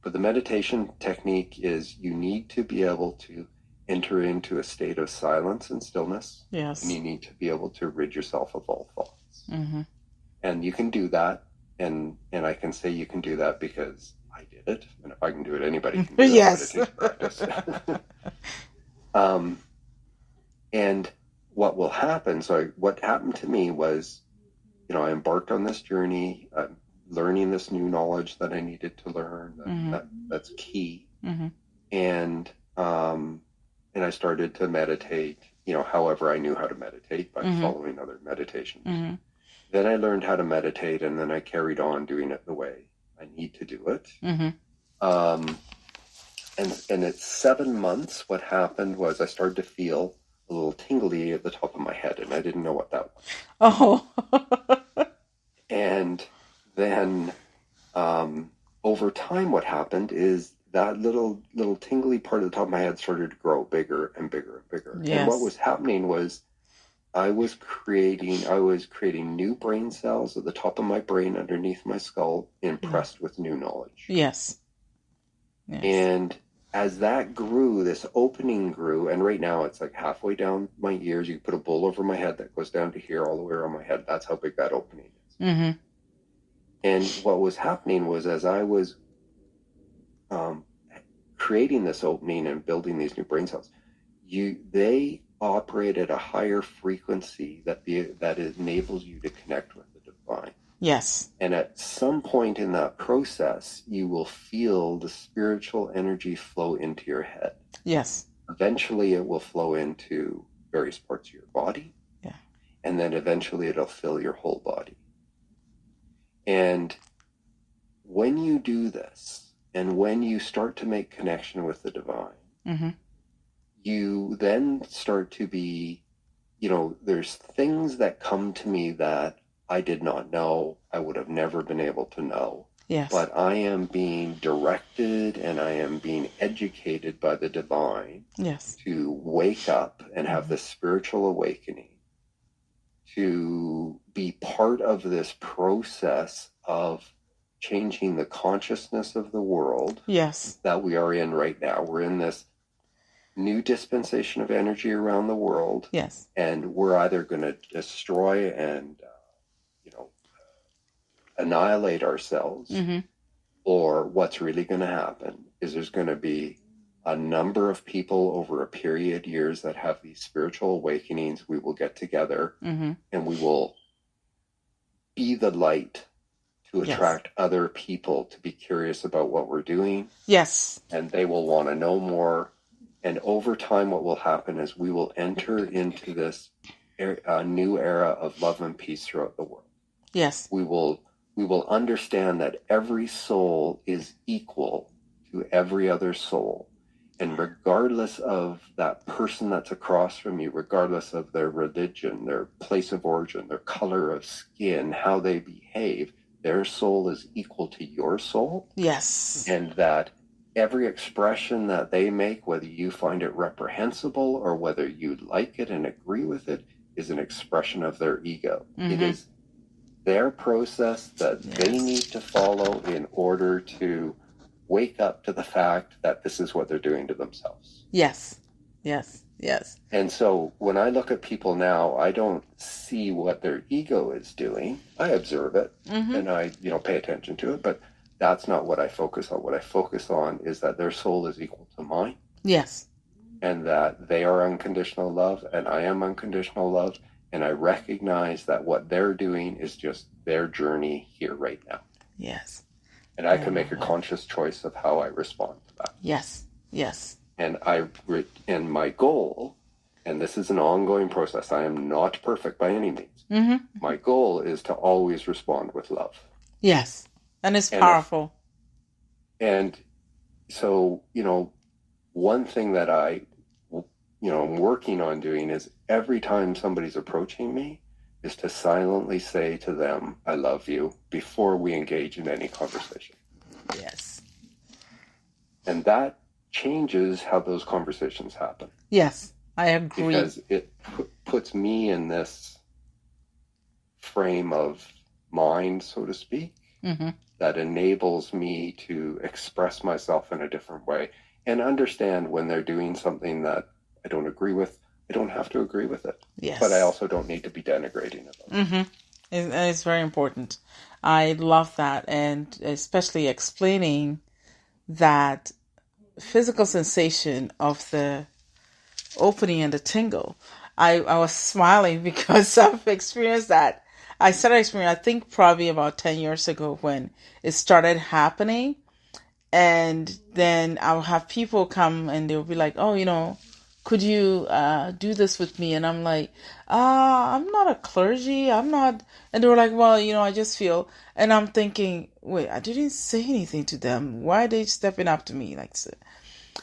But the meditation technique is you need to be able to enter into a state of silence and stillness. Yes. And you need to be able to rid yourself of all thoughts. Mm-hmm. And you can do that. And I can say you can do that because I did it. And if I can do it, anybody can do it. Yes. Meditation practice. And what will happen, so what happened to me was, I embarked on this journey, learning this new knowledge that I needed to learn. That's key. Mm-hmm. And I started to meditate, however I knew how to meditate, by following other meditations. Mm-hmm. Then I learned how to meditate, and then I carried on doing it the way I need to do it. Mm-hmm. And at 7 months, what happened was I started to feel a little tingly at the top of my head, and I didn't know what that was. Oh. And then over time, what happened is that little tingly part of the top of my head started to grow bigger and bigger and bigger. Yes. And what was happening was I was creating new brain cells at the top of my brain underneath my skull, impressed with new knowledge. Yes. And as that grew, this opening grew, and right now it's like halfway down my ears. You put a bowl over my head that goes down to here, all the way around my head. That's how big that opening is. Mm-hmm. And what was happening was, as I was creating this opening and building these new brain cells, they operate at a higher frequency that enables you to connect with the divine. Yes. And at some point in that process, you will feel the spiritual energy flow into your head. Yes. Eventually, it will flow into various parts of your body. Yeah. And then eventually, it'll fill your whole body. And when you do this, and when you start to make connection with the divine, you then start to be, there's things that come to me that I did not know, I would have never been able to know. Yes. But I am being directed and I am being educated by the divine. Yes. To wake up and have this spiritual awakening, to be part of this process of changing the consciousness of the world. Yes. That we are in right now. We're in this new dispensation of energy around the world. Yes. And we're either going to destroy and annihilate ourselves, or what's really going to happen is there's going to be a number of people over a period of years that have these spiritual awakenings. We will get together and we will be the light to attract other people to be curious about what we're doing. Yes. And they will want to know more. And over time, what will happen is we will enter into this new era of love and peace throughout the world. Yes. We will understand that every soul is equal to every other soul. And regardless of that person that's across from you, regardless of their religion, their place of origin, their color of skin, how they behave, their soul is equal to your soul. Yes. And that every expression that they make, whether you find it reprehensible or whether you like it and agree with it, is an expression of their ego. It is their process that they need to follow in order to wake up to the fact that this is what they're doing to themselves. Yes. Yes. Yes. And so when I look at people now, I don't see what their ego is doing. I observe it and I, pay attention to it, but that's not what I focus on. What I focus on is that their soul is equal to mine. Yes. And that they are unconditional love and I am unconditional love. And I recognize that what they're doing is just their journey here right now. Yes. And I can make a conscious choice of how I respond to that. Yes. Yes. And my goal, and this is an ongoing process, I am not perfect by any means. My goal is to always respond with love. Yes. And it's powerful. And so, one thing that I'm working on doing is every time somebody's approaching me, is to silently say to them, I love you, before we engage in any conversation. Yes. And that changes how those conversations happen. Yes, I agree. Because it puts me in this frame of mind, so to speak, that enables me to express myself in a different way and understand when they're doing something that I don't agree with. I don't have to agree with it. Yes. But I also don't need to be denigrating of it. It's very important. I love that. And especially explaining that physical sensation of the opening and the tingle. I was smiling because I've experienced that. I started experiencing, I think probably about 10 years ago when it started happening. And then I'll have people come and they'll be like, oh, could you do this with me? And I'm like, I'm not a clergy. I'm not. And they were like, well, I just feel. And I'm thinking, wait, I didn't say anything to them. Why are they stepping up to me like so?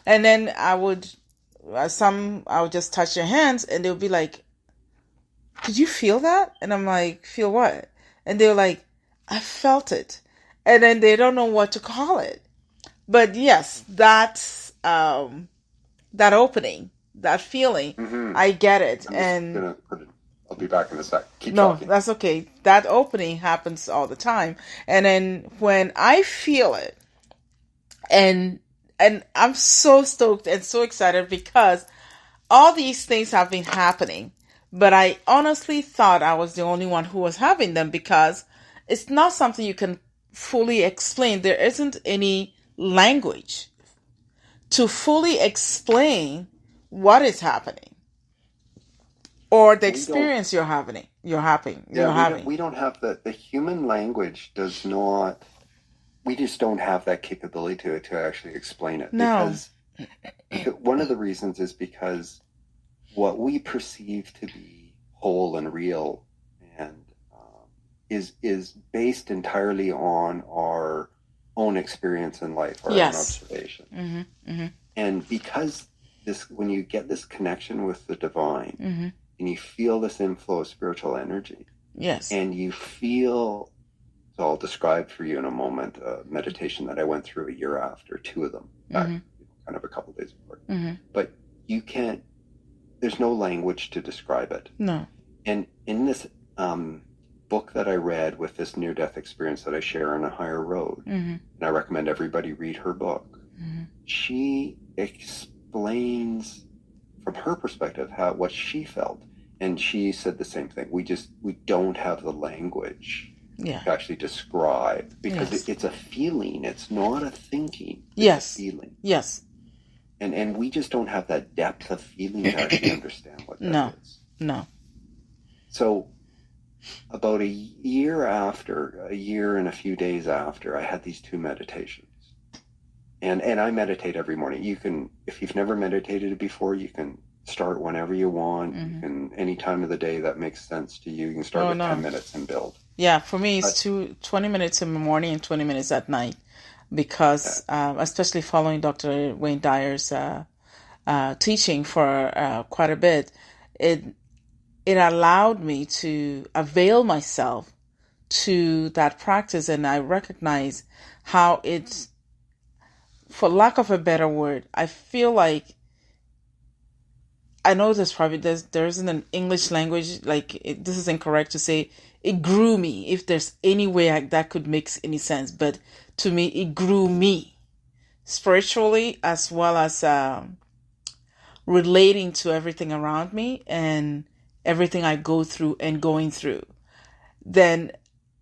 And then I would just touch their hands and they'll be like, did you feel that? And I'm like, feel what? And they're like, I felt it. And then they don't know what to call it. But yes, that's that opening, that feeling. I get it. I'll be back in a sec. Keep No, talking. that's okay. That opening happens all the time. And then when I feel it, and I'm so stoked and so excited because all these things have been happening. But I honestly thought I was the only one who was having them because it's not something you can fully explain. There isn't any language to fully explain what is happening or the experience you're having. We don't have the human language does not. We just don't have that capability to actually explain it. No. Because one of the reasons is because what we perceive to be whole and real and is based entirely on our own experience in life, our own observation. And because when you get this connection with the divine and you feel this inflow of spiritual energy, and you feel, so I'll describe for you in a moment a meditation that I went through a year after, 2 of them, back kind of a couple of days apart. But you can't, there's no language to describe it. No. And in this book that I read with this near-death experience that I share on A Higher Road, and I recommend everybody read her book, she explains from her perspective what she felt. And she said the same thing. We don't have the language to actually describe because it's a feeling. It's not a thinking. It's a feeling. Yes. And we just don't have that depth of feeling to actually understand what that is. No. So about a year and a few days after, I had these 2 meditations. And I meditate every morning. You can, if you've never meditated before, you can start whenever you want. You can, any time of the day that makes sense to you. You can start with 10 minutes and build. Yeah, for me, it's 20 minutes in the morning and 20 minutes at night. Because, especially following Dr. Wayne Dyer's teaching for quite a bit, it allowed me to avail myself to that practice. And I recognize how it's, for lack of a better word, I feel like, I know there isn't an English language, this is incorrect to say, it grew me, if there's any way that could make any sense. But to me, it grew me spiritually as well as relating to everything around me and everything I go through and going through. Then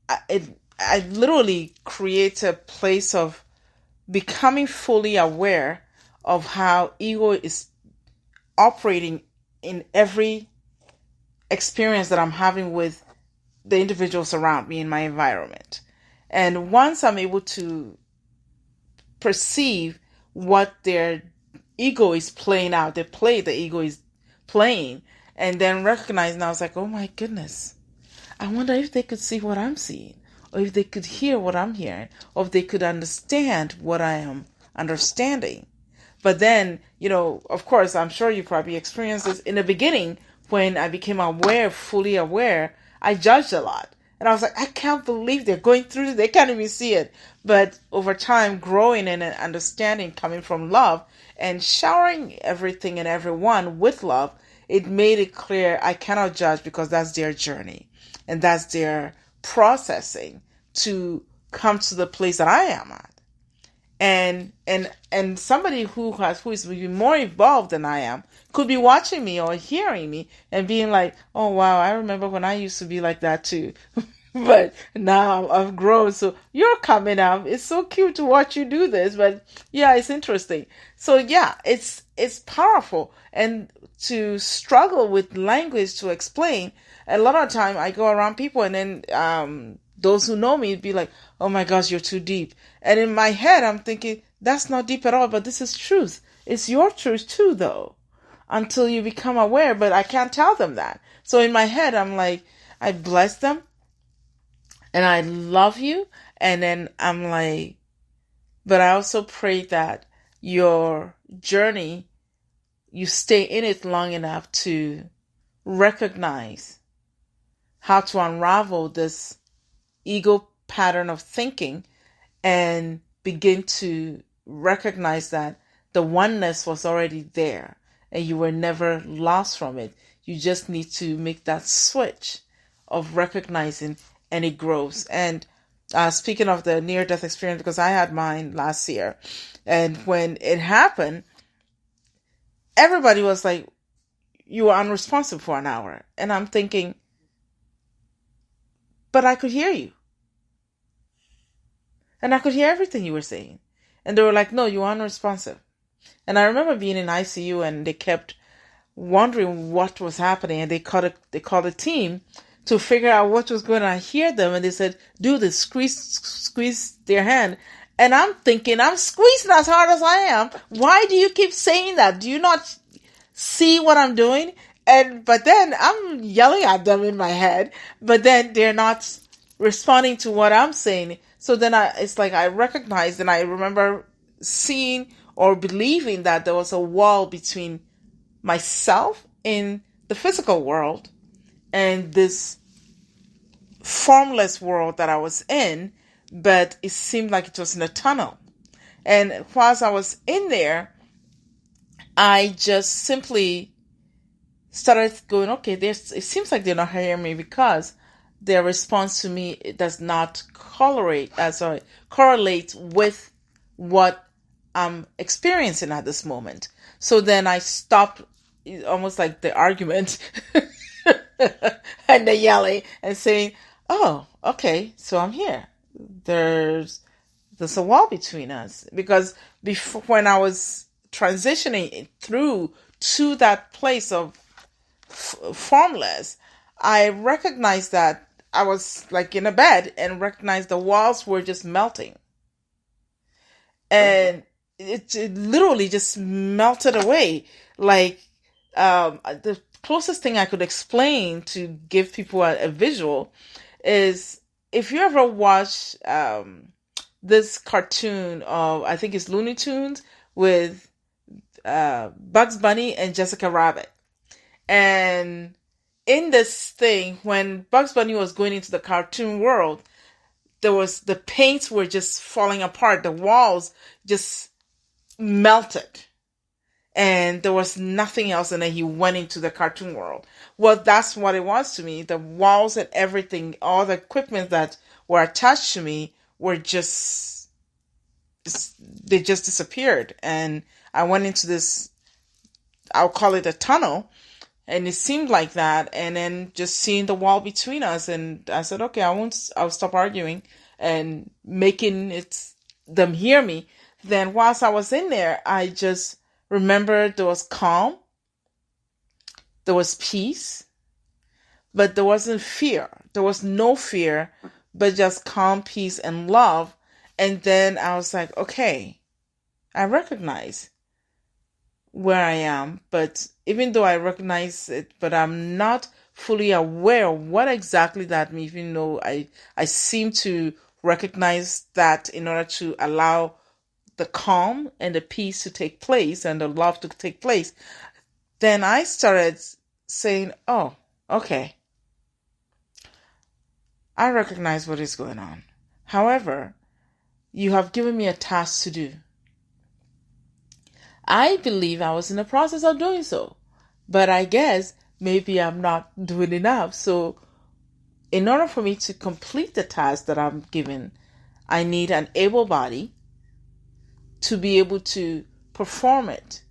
I literally create a place of becoming fully aware of how ego is operating in every experience that I'm having with the individuals around me in my environment. And once I'm able to perceive what their ego is playing out, the ego is playing, and then recognizing, I was like, oh my goodness, I wonder if they could see what I'm seeing, or if they could hear what I'm hearing, or if they could understand what I am understanding. But then, of course, I'm sure you probably experienced this in the beginning when I became fully aware, I judged a lot. And I was like, I can't believe they're going through this. They can't even see it. But over time, growing in an understanding coming from love and showering everything and everyone with love, it made it clear I cannot judge because that's their journey. And that's their processing to come to the place that I am at. And somebody who is even more evolved than I am could be watching me or hearing me and being like, oh wow, I remember when I used to be like that too. But now I've grown, so you're coming up. It's so cute to watch you do this, but yeah, it's interesting. So yeah, it's powerful. And to struggle with language to explain, a lot of time I go around people and then those who know me be like, oh my gosh, you're too deep. And in my head, I'm thinking, that's not deep at all, but this is truth. It's your truth too, though, until you become aware, but I can't tell them that. So in my head, I'm like, I bless them and I love you. And then I'm like, but I also pray that your journey, you stay in it long enough to recognize how to unravel this ego pattern of thinking and begin to recognize that the oneness was already there and you were never lost from it. You just need to make that switch of recognizing, and it grows. And speaking of the near-death experience, because I had mine last year, and when it happened, everybody was like, you were unresponsive for an hour. And I'm thinking, but I could hear you. And I could hear everything you were saying. And they were like, no, you're unresponsive. And I remember being in ICU and they kept wondering what was happening. And they called a team to figure out what was going on. I hear them and they said, do this, squeeze their hand. And I'm thinking, I'm squeezing as hard as I am. Why do you keep saying that? Do you not see what I'm doing? But then I'm yelling at them in my head, but then they're not responding to what I'm saying. So then it's like I recognized, and I remember seeing or believing that there was a wall between myself in the physical world and this formless world that I was in, but it seemed like it was in a tunnel. And whilst I was in there, I just simply started going, okay, it seems like they're not hearing me because their response to me does not correlate with what I'm experiencing at this moment. So then I stopped, almost like the argument and the yelling and saying, oh, okay, so I'm here. There's a wall between us. Because before, when I was transitioning through to that place of formless, I recognized that I was like in a bed and recognized the walls were just melting. And it literally just melted away. Like, the closest thing I could explain to give people a visual is if you ever watch this cartoon of, I think it's Looney Tunes, with Bugs Bunny and Jessica Rabbit. And in this thing, when Bugs Bunny was going into the cartoon world, the paints were just falling apart. The walls just melted. And there was nothing else. And then he went into the cartoon world. Well, that's what it was to me. The walls and everything, all the equipment that were attached to me were they just disappeared. And I went into this, I'll call it a tunnel. And it seemed like that. And then just seeing the wall between us. And I said, okay, I'll stop arguing and making them hear me. Then whilst I was in there, I just remembered there was calm. There was peace. But there wasn't fear. There was no fear, but just calm, peace, and love. And then I was like, okay, I recognize where I am, but even though I recognize it, but I'm not fully aware of what exactly that means, even though I seem to recognize that in order to allow the calm and the peace to take place and the love to take place, then I started saying, oh, okay. I recognize what is going on. However, you have given me a task to do. I believe I was in the process of doing so, but I guess maybe I'm not doing enough. So in order for me to complete the task that I'm given, I need an able body to be able to perform it.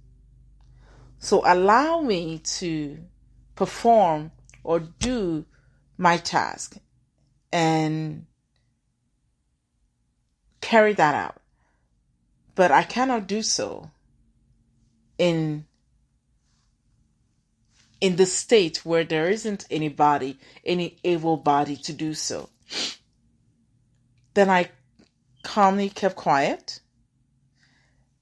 So allow me to perform or do my task and carry that out. But I cannot do so in the state where there isn't anybody, any able body to do so. Then I calmly kept quiet,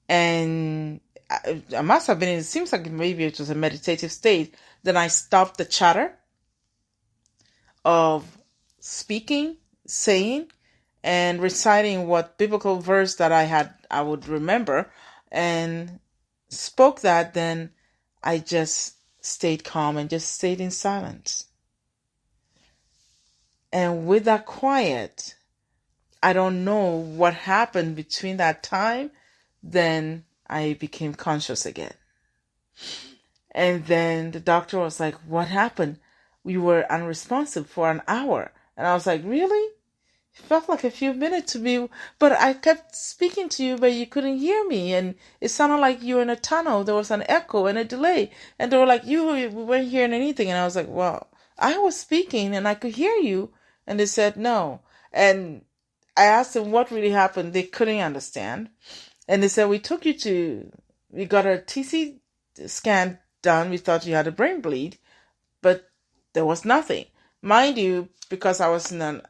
and I must have been in, it seems like maybe it was a meditative state. Then I stopped the chatter of speaking, saying, and reciting what biblical verse that I would remember, and spoke that. Then I just stayed calm and just stayed in silence. And with that quiet, I don't know what happened between that time. Then I became conscious again. And then the doctor was like, "What happened? We were unresponsive for an hour." And I was like, "Really? It felt like a few minutes to me, but I kept speaking to you, but you couldn't hear me. And it sounded like you were in a tunnel. There was an echo and a delay." And they were like, we weren't hearing anything." And I was like, "Well, I was speaking and I could hear you." And they said, "No." And I asked them what really happened. They couldn't understand. And they said, we got a TC scan done. We thought you had a brain bleed, but there was nothing. Mind you, because I was in an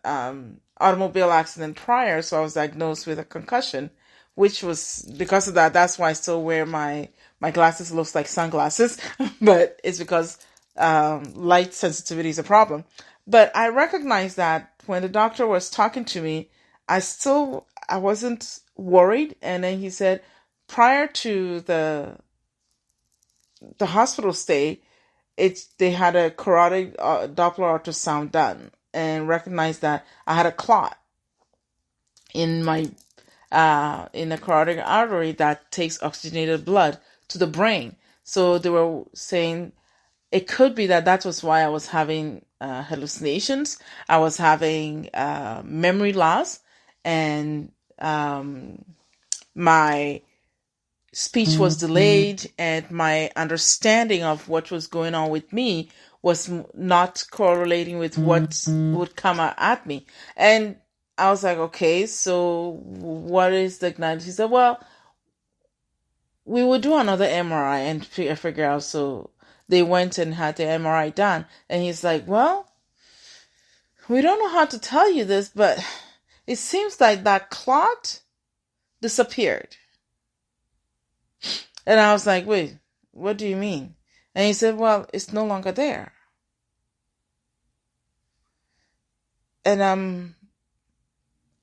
automobile accident prior, so I was diagnosed with a concussion, which was, because of that, that's why I still wear my glasses. Looks like sunglasses, but it's because light sensitivity is a problem. But I recognized that when the doctor was talking to me, I wasn't worried. And then he said, prior to the hospital stay, they had a carotid Doppler ultrasound done and recognized that I had a clot in my in the carotid artery that takes oxygenated blood to the brain. So they were saying it could be that was why I was having hallucinations. I was having memory loss, and my speech was delayed, and my understanding of what was going on with me was not correlating with what would come at me. And I was like, okay, so what is the diagnosis? He said, well, we would do another MRI and figure out. So they went and had the MRI done. And he's like, well, we don't know how to tell you this, but it seems like that clot disappeared. And I was like, wait, what do you mean? And he said, well, it's no longer there. And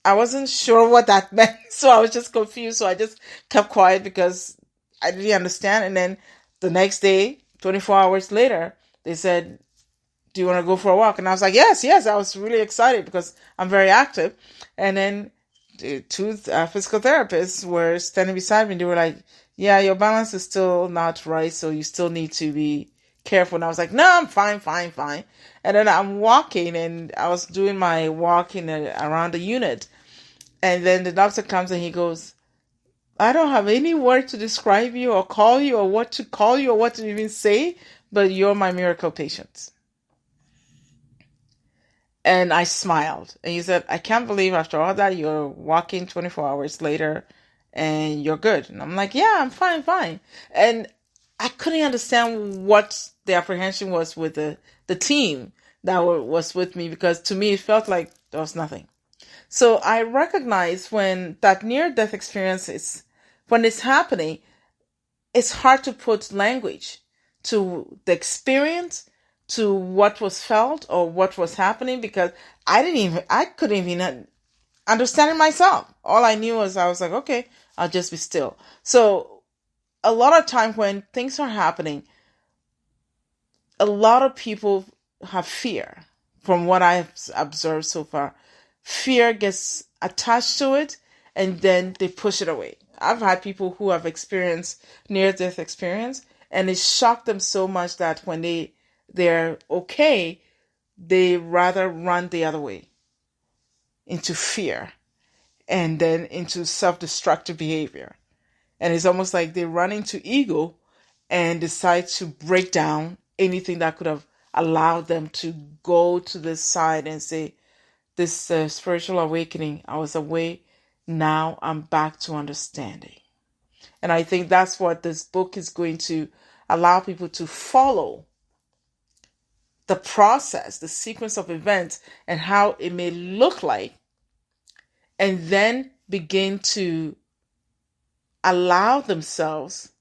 I wasn't sure what that meant, so I was just confused. So I just kept quiet because I didn't understand. And then the next day, 24 hours later, they said, do you want to go for a walk? And I was like, yes. I was really excited because I'm very active. And then the two physical therapists were standing beside me. They were like, yeah, your balance is still not right, so you still need to be careful. And I was like, no, I'm fine. And then I'm walking, and I was doing my walk around the unit. And then the doctor comes and he goes, I don't have any word to describe you or call you or what to call you or what to even say, but you're my miracle patient. And I smiled. And he said, I can't believe after all that you're walking 24 hours later and you're good. And I'm like, yeah, I'm fine. And I couldn't understand what the apprehension was with the team that was with me, because to me it felt like there was nothing. So I recognize when that near-death experience when it's happening, it's hard to put language to the experience, to what was felt or what was happening, because I couldn't even understand it myself. All I knew was I was like, okay, I'll just be still. So a lot of time when things are happening, a lot of people have fear from what I've observed so far, fear gets attached to it and then they push it away. I've had people who have experienced near-death experience, and it shocked them so much that when they're okay, they rather run the other way into fear and then into self-destructive behavior. And it's almost like they run into ego and decide to break down anything that could have allowed them to go to this side and say, this spiritual awakening, I was away, now I'm back to understanding. And I think that's what this book is going to allow people to follow, the process, the sequence of events, and how it may look like, and then begin to allow themselves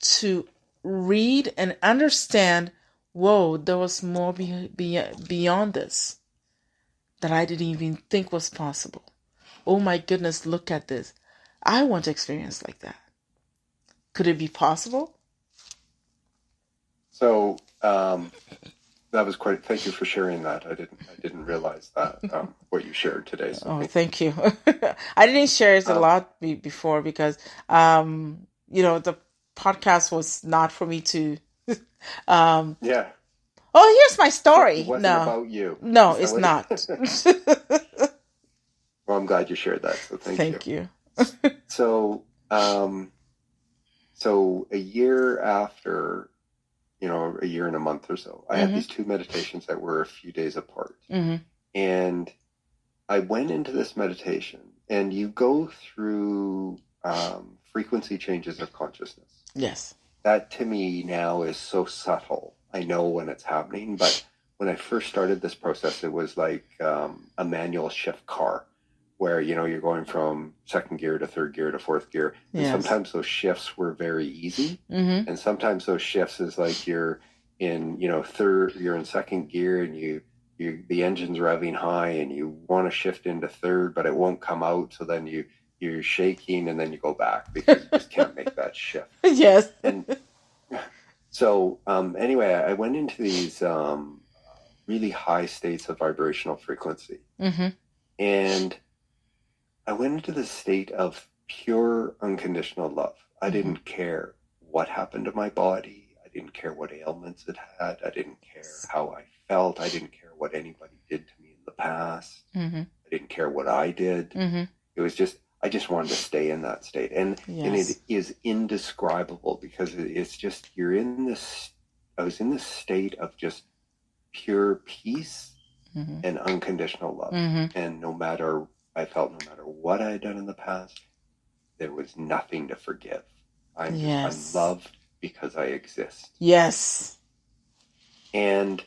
to read and understand, whoa, there was more beyond this that I didn't even think was possible. Oh my goodness, look at this. I want to experience like that. Could it be possible? So that was quite. Thank you for sharing that. I didn't realize that what you shared today. So thank you. I didn't share it a lot before because the podcast was not for me to. Yeah. Oh, here's my story. It wasn't about you. No, it's not. Well, I'm glad you shared that. So thank you. So, so a year after, a year and a month or so, I had these two meditations that were a few days apart. Mm-hmm. And I went into this meditation, and you go through frequency changes of consciousness. Yes. That to me now is so subtle. I know when it's happening, but when I first started this process, it was like a manual shift car where, you're going from second gear to third gear to fourth gear. And yes. Sometimes those shifts were very easy. Mm-hmm. And sometimes those shifts is like you're in, you're in second gear and the engine's revving high and you want to shift into third, but it won't come out. So then you're shaking and then you go back because you just can't make that shift. Yes. And so anyway, I went into these really high states of vibrational frequency. Mm-hmm. And I went into the state of pure unconditional love. I didn't care what happened to my body. I didn't care what ailments it had. I didn't care how I felt. I didn't care what anybody did to me in the past. Mm-hmm. I didn't care what I did. Mm-hmm. It was just, I just wanted to stay in that state. And it is indescribable because it's just, I was in this state of just pure peace and unconditional love. Mm-hmm. And I felt no matter what I had done in the past, there was nothing to forgive. I'm loved because I exist. Yes. And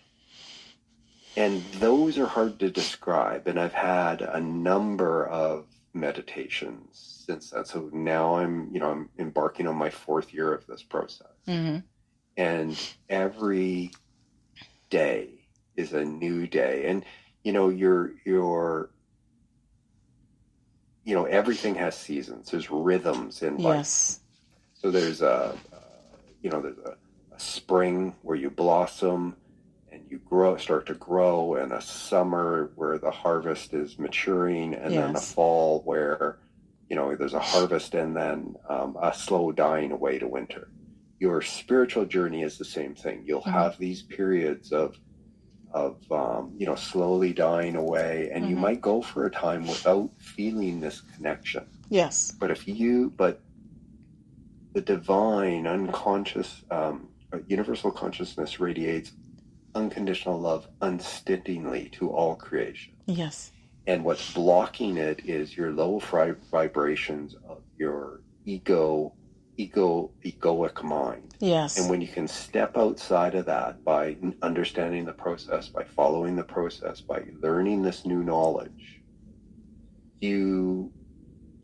those are hard to describe. And I've had a number of meditations since then. So now I'm embarking on my 4th year of this process. Mm-hmm. And every day is a new day. And, everything has seasons. There's rhythms in life. Yes. So there's a spring where you blossom and you start to grow, and a summer where the harvest is maturing, and then a fall where, there's a harvest, and then a slow dying away to winter. Your spiritual journey is the same thing. You'll have these periods of slowly dying away, and you might go for a time without feeling this connection. Yes. But the divine, unconscious, universal consciousness radiates unconditional love unstintingly to all creation. Yes. And what's blocking it is your low vibrations of your egoic mind. Yes. And when you can step outside of that by understanding the process, by following the process, by learning this new knowledge, you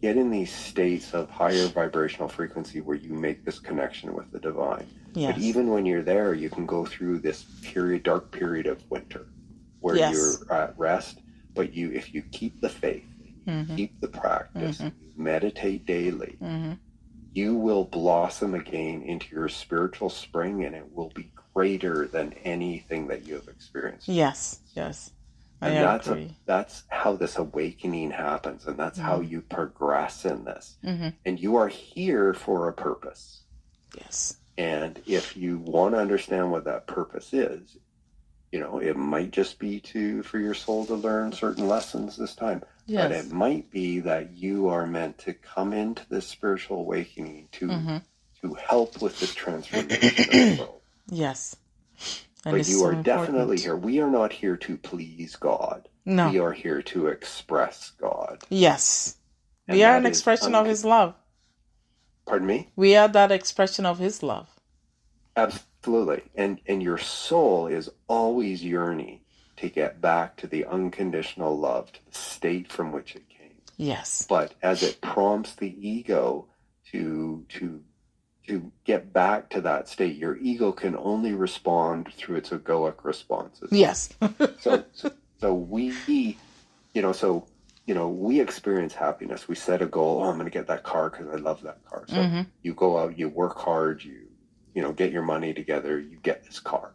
get in these states of higher vibrational frequency where you make this connection with the divine. Yes. But even when you're there, you can go through this dark period of winter where you're at rest, but if you keep the faith, you keep the practice, you meditate daily, you will blossom again into your spiritual spring, and it will be greater than anything that you have experienced. Yes. I agree. That's how this awakening happens, and that's how you progress in this. And you are here for a purpose. Yes. And if you want to understand what that purpose is, it might just be for your soul to learn certain lessons this time. Yes. But it might be that you are meant to come into this spiritual awakening to help with this transformation of the world. Yes. And but you are definitely here. We are not here to please God. No. We are here to express God. Yes. We are an expression of His love. Pardon me? We are that expression of His love. Absolutely. And your soul is always yearning to get back to the unconditional love, to the state from which it came. Yes. But as it prompts the ego to get back to that state, your ego can only respond through its egoic responses. Yes. so we experience happiness. We set a goal. I'm going to get that car because I love that car. So you go out, you work hard, you get your money together, you get this car.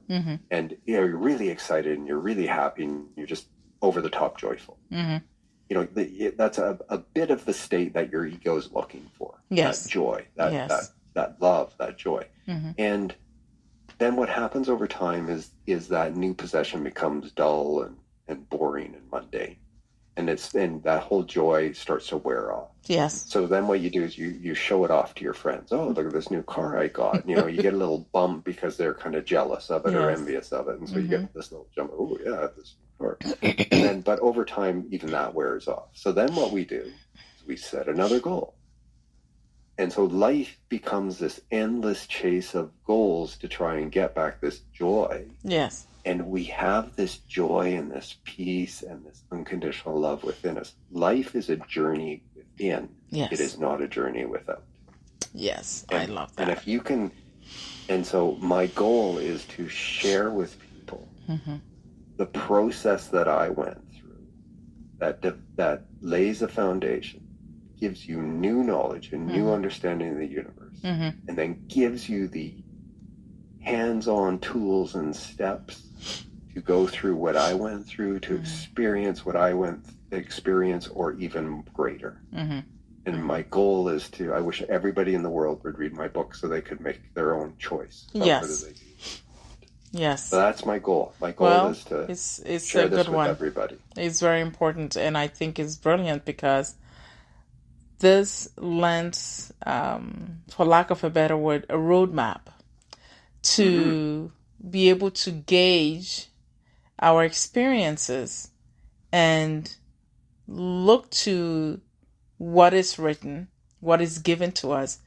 And you're really excited and you're really happy and you're just over the top joyful. That's a bit of the state that your ego is looking for. Yes. That joy, that love, that joy. And then what happens over time is that new possession becomes dull and boring and mundane. And that whole joy starts to wear off. Yes. So then what you do is you show it off to your friends. Oh, look at this new car I got. You get a little bump because they're kind of jealous of it or envious of it. And so you get this little jump. Oh, yeah, I have this new car. But over time, even that wears off. So then what we do is we set another goal. And so life becomes this endless chase of goals to try and get back this joy. Yes. And we have this joy and this peace and this unconditional love within us. Life is a journey within. Yes. It is not a journey without. Yes, I love that. And if you can, and so my goal is to share with people the process that I went through, that lays a foundation, gives you new knowledge and new understanding of the universe, and then gives you the hands-on tools and steps to go through what I went through, to experience what I experience, or even greater. And my goal is I wish everybody in the world would read my book so they could make their own choice. Yes. Yes. So that's my goal. My goal is to it's share a this good with one. everybody. It's very important, and I think it's brilliant because this lends, for lack of a better word, a roadmap to be able to gauge our experiences and look to what is written, what is given to us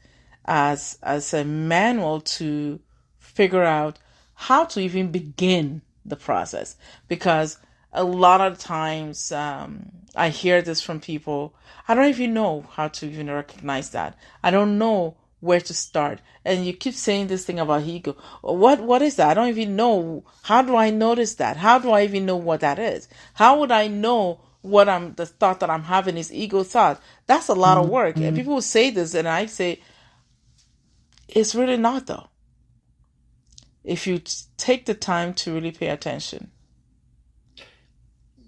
as a manual to figure out how to even begin the process. Because a lot of times I hear this from people, I don't even know how to even recognize that. I don't know where to start. And you keep saying this thing about ego. What is that? I don't even know. How do I notice that? How do I even know what that is? How would I know the thought that I'm having is ego thought? That's a lot of work. And people will say this, and I say, it's really not, though. If you take the time to really pay attention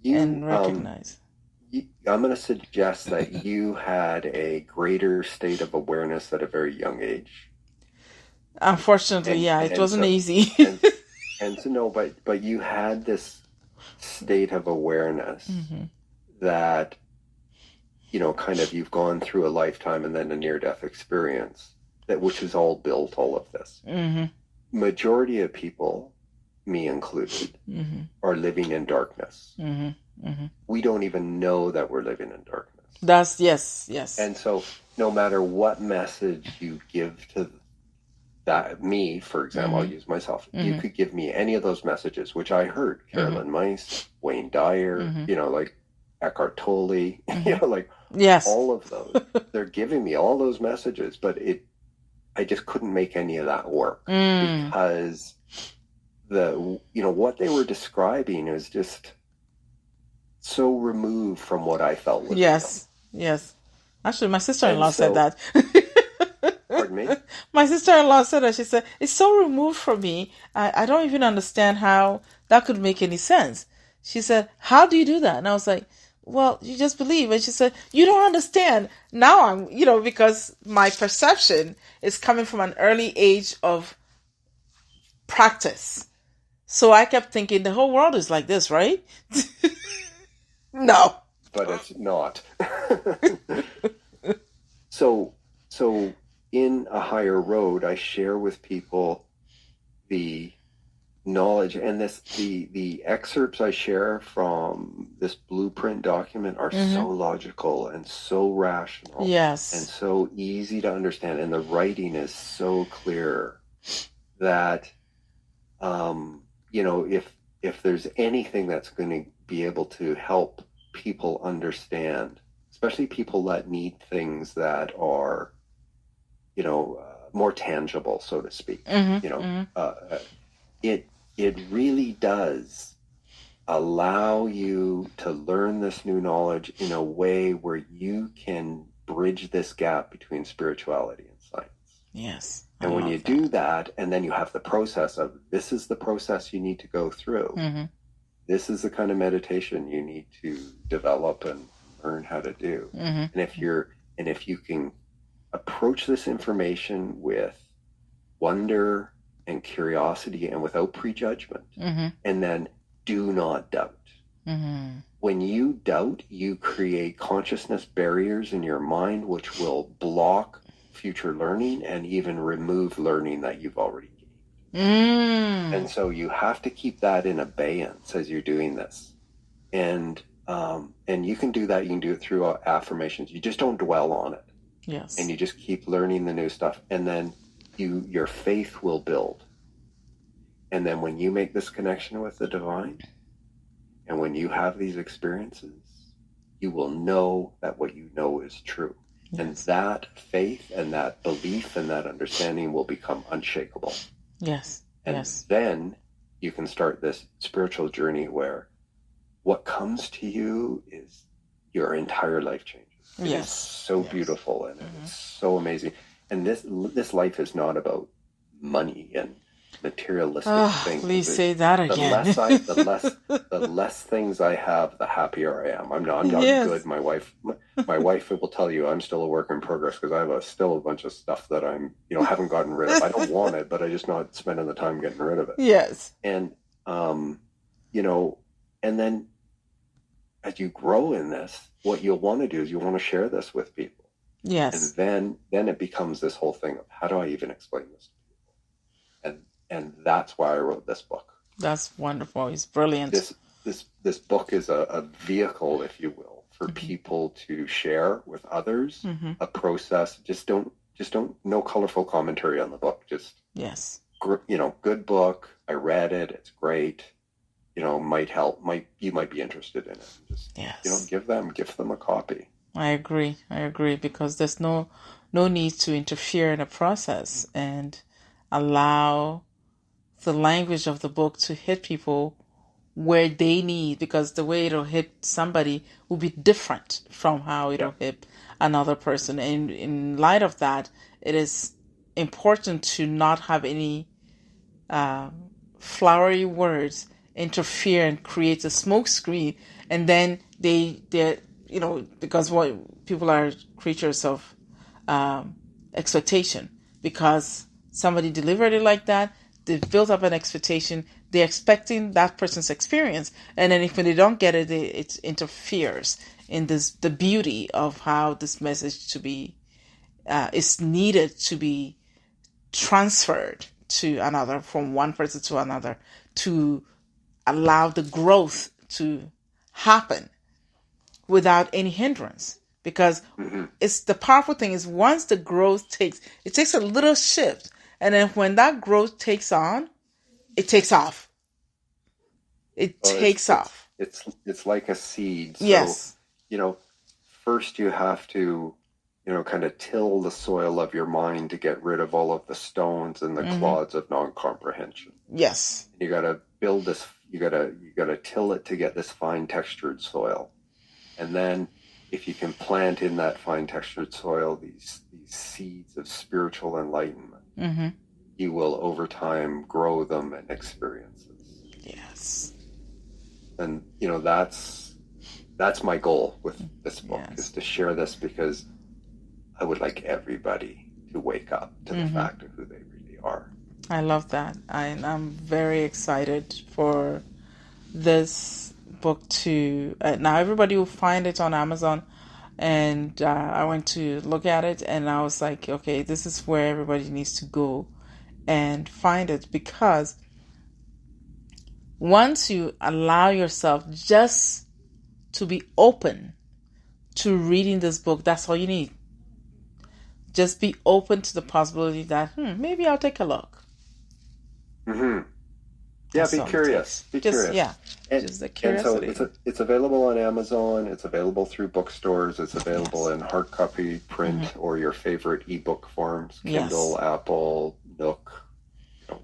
and recognize. I'm going to suggest that you had a greater state of awareness at a very young age. Unfortunately, it wasn't easy. and so no, but you had this state of awareness that, kind of you've gone through a lifetime and then a near-death experience which has all built all of this. Majority of people, me included, are living in darkness. We don't even know that we're living in darkness. Yes. And so no matter what message you give to me, for example, I'll use myself, you could give me any of those messages, which I heard, Carolyn Mice, Wayne Dyer, like Eckhart Tolle, all of those. They're giving me all those messages, but I just couldn't make any of that work because what they were describing is just so removed from what I felt was real. Yes. Actually, my sister-in-law said that. Pardon me? My sister-in-law said that. She said, it's so removed from me. I don't even understand how that could make any sense. She said, how do you do that? And I was like, well, you just believe. And she said, you don't understand. Now I'm, because my perception is coming from an early age of practice. So I kept thinking the whole world is like this, right? No. But it's not. So in A Higher Road, I share with people the knowledge and the excerpts I share from this blueprint document are so logical and so rational. Yes. And so easy to understand. And the writing is so clear that, if there's anything that's going to be able to help people understand, especially people that need things that are, more tangible, so to speak. It really does allow you to learn this new knowledge in a way where you can bridge this gap between spirituality and science. Yes. And when you do that, and then you have the process of, this is the process you need to go through. This is the kind of meditation you need to develop and learn how to do. And if you can approach this information with wonder and curiosity and without prejudgment, and then do not doubt. When you doubt, you create consciousness barriers in your mind, which will block future learning and even remove learning that you've already gained. And so you have to keep that in abeyance as you're doing this. And you can do that. You can do it through affirmations. You just don't dwell on it. Yes. And you just keep learning the new stuff. And then your faith will build. And then when you make this connection with the divine, and when you have these experiences, you will know that what you know is true. Yes. And that faith and that belief and that understanding will become unshakable. Yes. And then you can start this spiritual journey where what comes to you is your entire life changes. It's so beautiful and it's so amazing. And this life is not about money and materialistic things. Please say that again. The less things I have, the happier I am. I'm not good. My wife will tell you I'm still a work in progress because I have still a bunch of stuff that I'm haven't gotten rid of. I don't want it, but I just not spending the time getting rid of it. Yes. And and then as you grow in this, what you'll want to do is you want to share this with people. Yes. And then it becomes this whole thing of, how do I even explain this to people? And that's why I wrote this book. That's wonderful. It's brilliant. This book is a vehicle, if you will, for people to share with others a process. Just don't no colorful commentary on the book. Just good book. I read it. It's great. Might help. You might be interested in it. Just give them a copy. I agree because there's no need to interfere in the process and allow the language of the book to hit people where they need, because the way it'll hit somebody will be different from how it'll hit another person. And in light of that, it is important to not have any flowery words interfere and create a smoke screen. And then they're because what people are creatures of expectation, because somebody delivered it like that, they've built up an expectation, they're expecting that person's experience, and then if they don't get it, it interferes in the beauty of how this message to be is needed to be transferred to another, from one person to another, to allow the growth to happen without any hindrance. Because it's the powerful thing is, once the growth takes a little shift, and then when that growth takes on, it takes off. Takes off. It's like a seed. So, yes. First you have to, kind of till the soil of your mind to get rid of all of the stones and the clods of non-comprehension. Yes. You got to build this. You got to till it to get this fine textured soil, and then if you can plant in that fine textured soil these seeds of spiritual enlightenment, Mm-hmm. you will over time grow them in experiences. Yes. And that's my goal with this book, Yes. is to share this, because I would like everybody to wake up to the fact of who they really are. I love that. I'm very excited for this book to now everybody will find it on Amazon, and I went to look at it and I was like, okay, this is where everybody needs to go and find it, because once you allow yourself just to be open to reading this book, that's all you need. Just be open to the possibility that maybe I'll take a look. Mm-hmm. Yeah, be curious. Be curious. Yeah, just the curiosity. And so it's available on Amazon. It's available through bookstores. It's available in hard copy, print, or your favorite ebook forms: Kindle, Apple, Nook,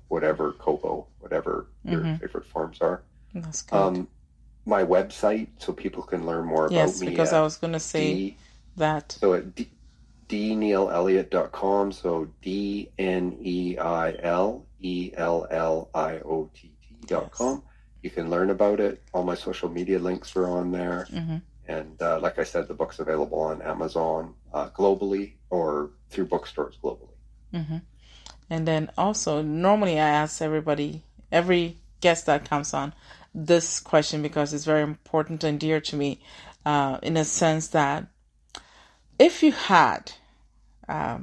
whatever, Kobo, whatever your favorite forms are. That's good. My website, so people can learn more about me. Yes, because I was going to say that. So at dneilelliott.com. So DNEILELLIOTT.com. You can learn about it. All my social media links are on there. And like I said, the book's available on Amazon globally, or through bookstores globally. And then also, normally I ask everybody, every guest that comes on, this question, because it's very important and dear to me, in a sense that if you had a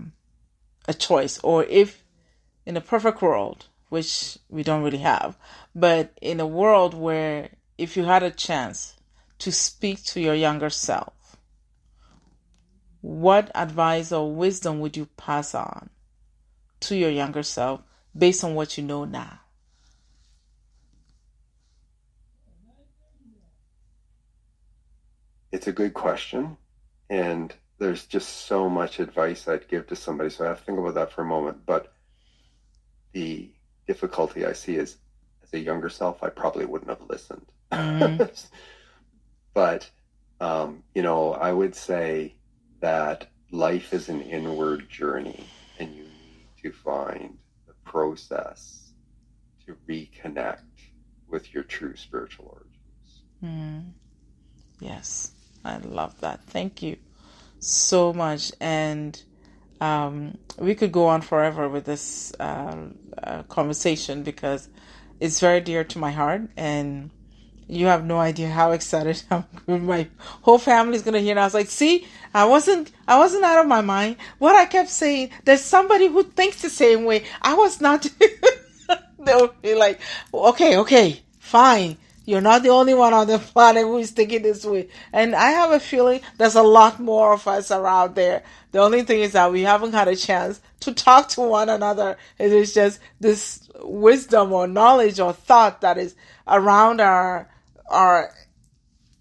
choice, or if in a perfect world, which we don't really have, but in a world where if you had a chance to speak to your younger self, what advice or wisdom would you pass on to your younger self based on what you know now? It's a good question, and there's just so much advice I'd give to somebody, so I have to think about that for a moment. But the difficulty I see is, as a younger self, I probably wouldn't have listened. But, I would say that life is an inward journey, and you need to find the process to reconnect with your true spiritual origins. Yes, I love that. Thank you so much. And we could go on forever with this conversation, because it's very dear to my heart, and you have no idea how excited I'm. My whole family is gonna hear. And I was like, see, I wasn't out of my mind. What I kept saying, there's somebody who thinks the same way. I was not. They'll be like, okay, fine. You're not the only one on the planet who is thinking this way. And I have a feeling there's a lot more of us around there. The only thing is that we haven't had a chance to talk to one another. It is just this wisdom or knowledge or thought that is around our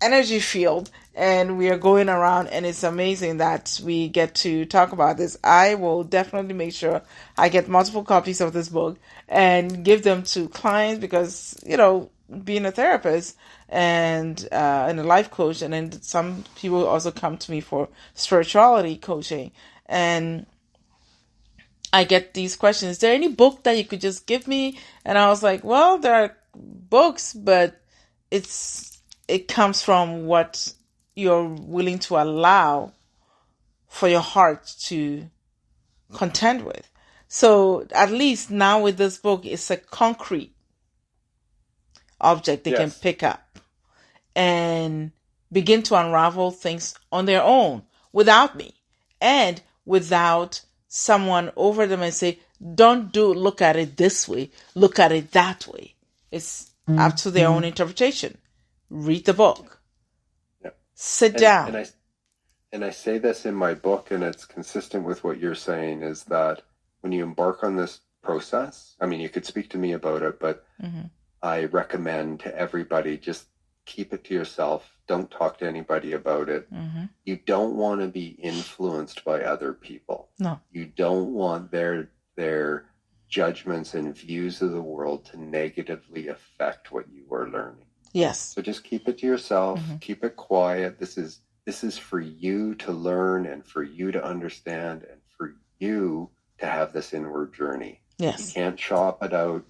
energy field, and we are going around, and it's amazing that we get to talk about this. I will definitely make sure I get multiple copies of this book and give them to clients, because being a therapist and a life coach, and then some people also come to me for spirituality coaching, and I get these questions. Is there any book that you could just give me? And I was like, well, there are books, but it comes from what you're willing to allow for your heart to contend with. So at least now with this book, it's a concrete object they can pick up and begin to unravel things on their own, without me and without someone over them and say, look at it this way, look at it that way. It's up to their own interpretation. Read the book. Sit down. And I say this in my book, and it's consistent with what you're saying, is that when you embark on this process, I mean, you could speak to me about it, but I recommend to everybody, just keep it to yourself. Don't talk to anybody about it. You don't want to be influenced by other people. No. You don't want their judgments and views of the world to negatively affect what you are learning. Yes. So just keep it to yourself. Keep it quiet. This is this is for you to learn and for you to understand and for you to have this inward journey. Yes. You can't shop it out.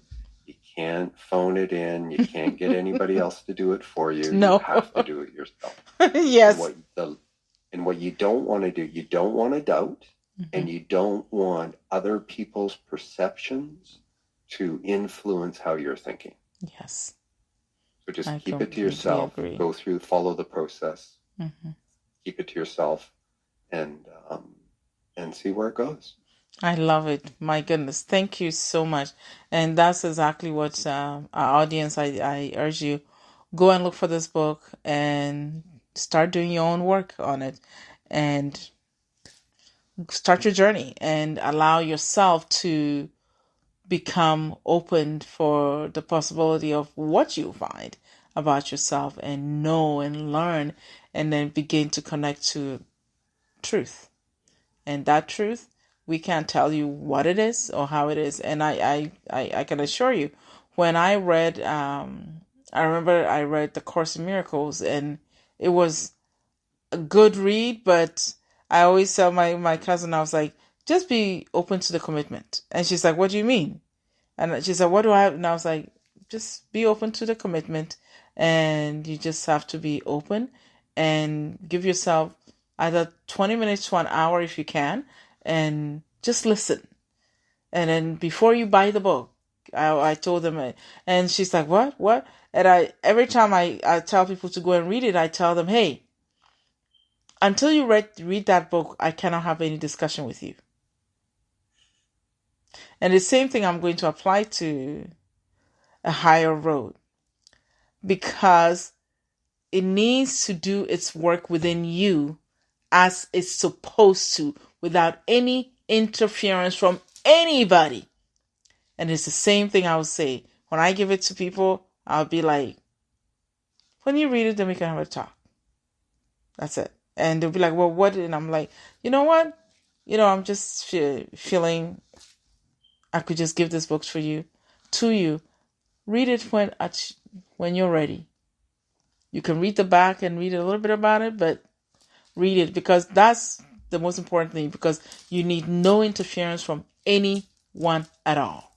You can't phone it in. You can't get anybody else to do it for you. No. You have to do it yourself. Yes. And what you don't want to do, you don't want to doubt, and you don't want other people's perceptions to influence how you're thinking. Yes. So just keep it to yourself. Go through, follow the process. Keep it to yourself, and see where it goes. I love it. My goodness. Thank you so much. And that's exactly what our audience, I urge you, go and look for this book and start doing your own work on it and start your journey and allow yourself to become open for the possibility of what you find about yourself and know and learn, and then begin to connect to truth. And that truth, we can't tell you what it is or how it is. And I can assure you, when I read, I remember I read The Course in Miracles, and it was a good read, but I always tell my cousin, I was like, just be open to the commitment. And she's like, what do you mean? And she said, what do I have? And I was like, just be open to the commitment. And you just have to be open and give yourself either 20 minutes to an hour if you can, and just listen. And then before you buy the book, I told them, and she's like, what? And every time I tell people to go and read it, I tell them, hey, until you read that book, I cannot have any discussion with you. And the same thing I'm going to apply to A Higher Road, because it needs to do its work within you as it's supposed to, without any interference from anybody. And it's the same thing I would say. When I give it to people, I'll be like, when you read it, then we can have a talk. That's it. And they'll be like, well, what? And I'm like, you know what? I'm just feeling I could just give this book to you. Read it when you're ready. You can read the back and read a little bit about it, but read it, because that's the most important thing, because you need no interference from anyone at all.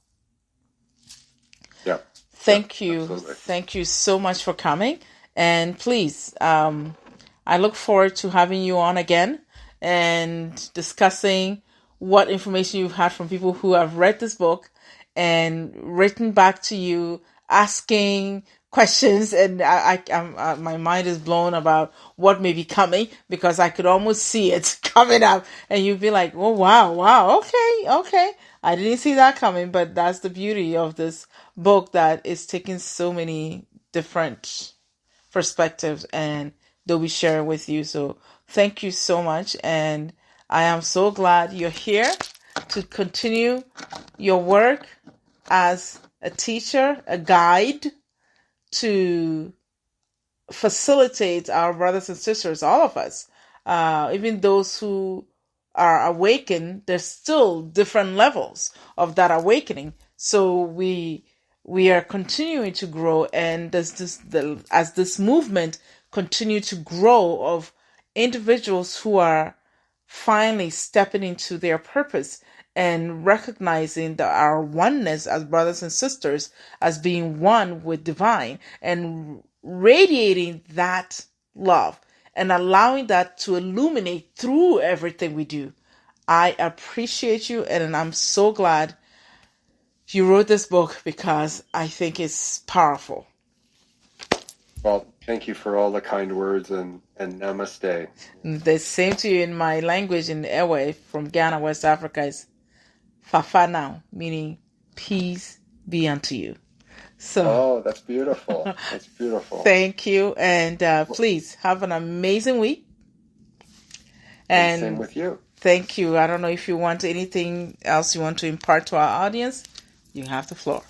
Yeah. Thank you. Absolutely. Thank you so much for coming. And please, I look forward to having you on again and discussing what information you've had from people who have read this book and written back to you, asking questions. And my mind is blown about what may be coming, because I could almost see it coming up, and you'd be like, oh, wow. Okay. I didn't see that coming, but that's the beauty of this book, that is taking so many different perspectives, and they'll be sharing with you. So thank you so much. And I am so glad you're here to continue your work as a teacher, a guide, to facilitate our brothers and sisters, all of us, even those who are awakened. There's still different levels of that awakening. So we are continuing to grow, and as this movement continue to grow of individuals who are finally stepping into their purpose and recognizing that our oneness as brothers and sisters, as being one with divine, and radiating that love and allowing that to illuminate through everything we do. I appreciate you, and I'm so glad you wrote this book, because I think it's powerful. Well, thank you for all the kind words, and namaste. The same to you in my language, in Ewe from Ghana, West Africa, is Fafa now, meaning peace be unto you. So, that's beautiful. That's beautiful. Thank you, and please have an amazing week. And same with you. Thank you. I don't know if you want anything else you want to impart to our audience. You have the floor.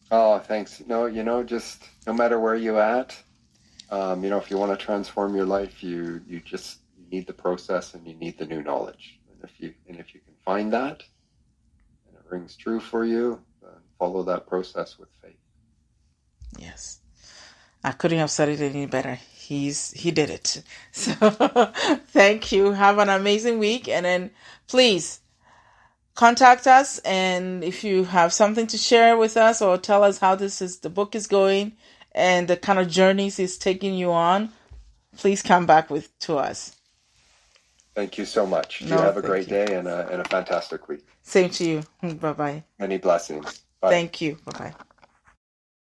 Oh, thanks. No, just no matter where you're at, if you want to transform your life, you need the process, and you need the new knowledge. And if you can find that, and it rings true for you, then follow that process with faith. Yes. I couldn't have said it any better. he did it. So thank you. Have an amazing week. And then please contact us. And if you have something to share with us or tell us how the book is going and the kind of journeys it's taking you on, please come back to us. Thank you so much. You have a great day and a fantastic week. Same to you. Bye-bye. Many blessings. Bye. Thank you. Bye-bye.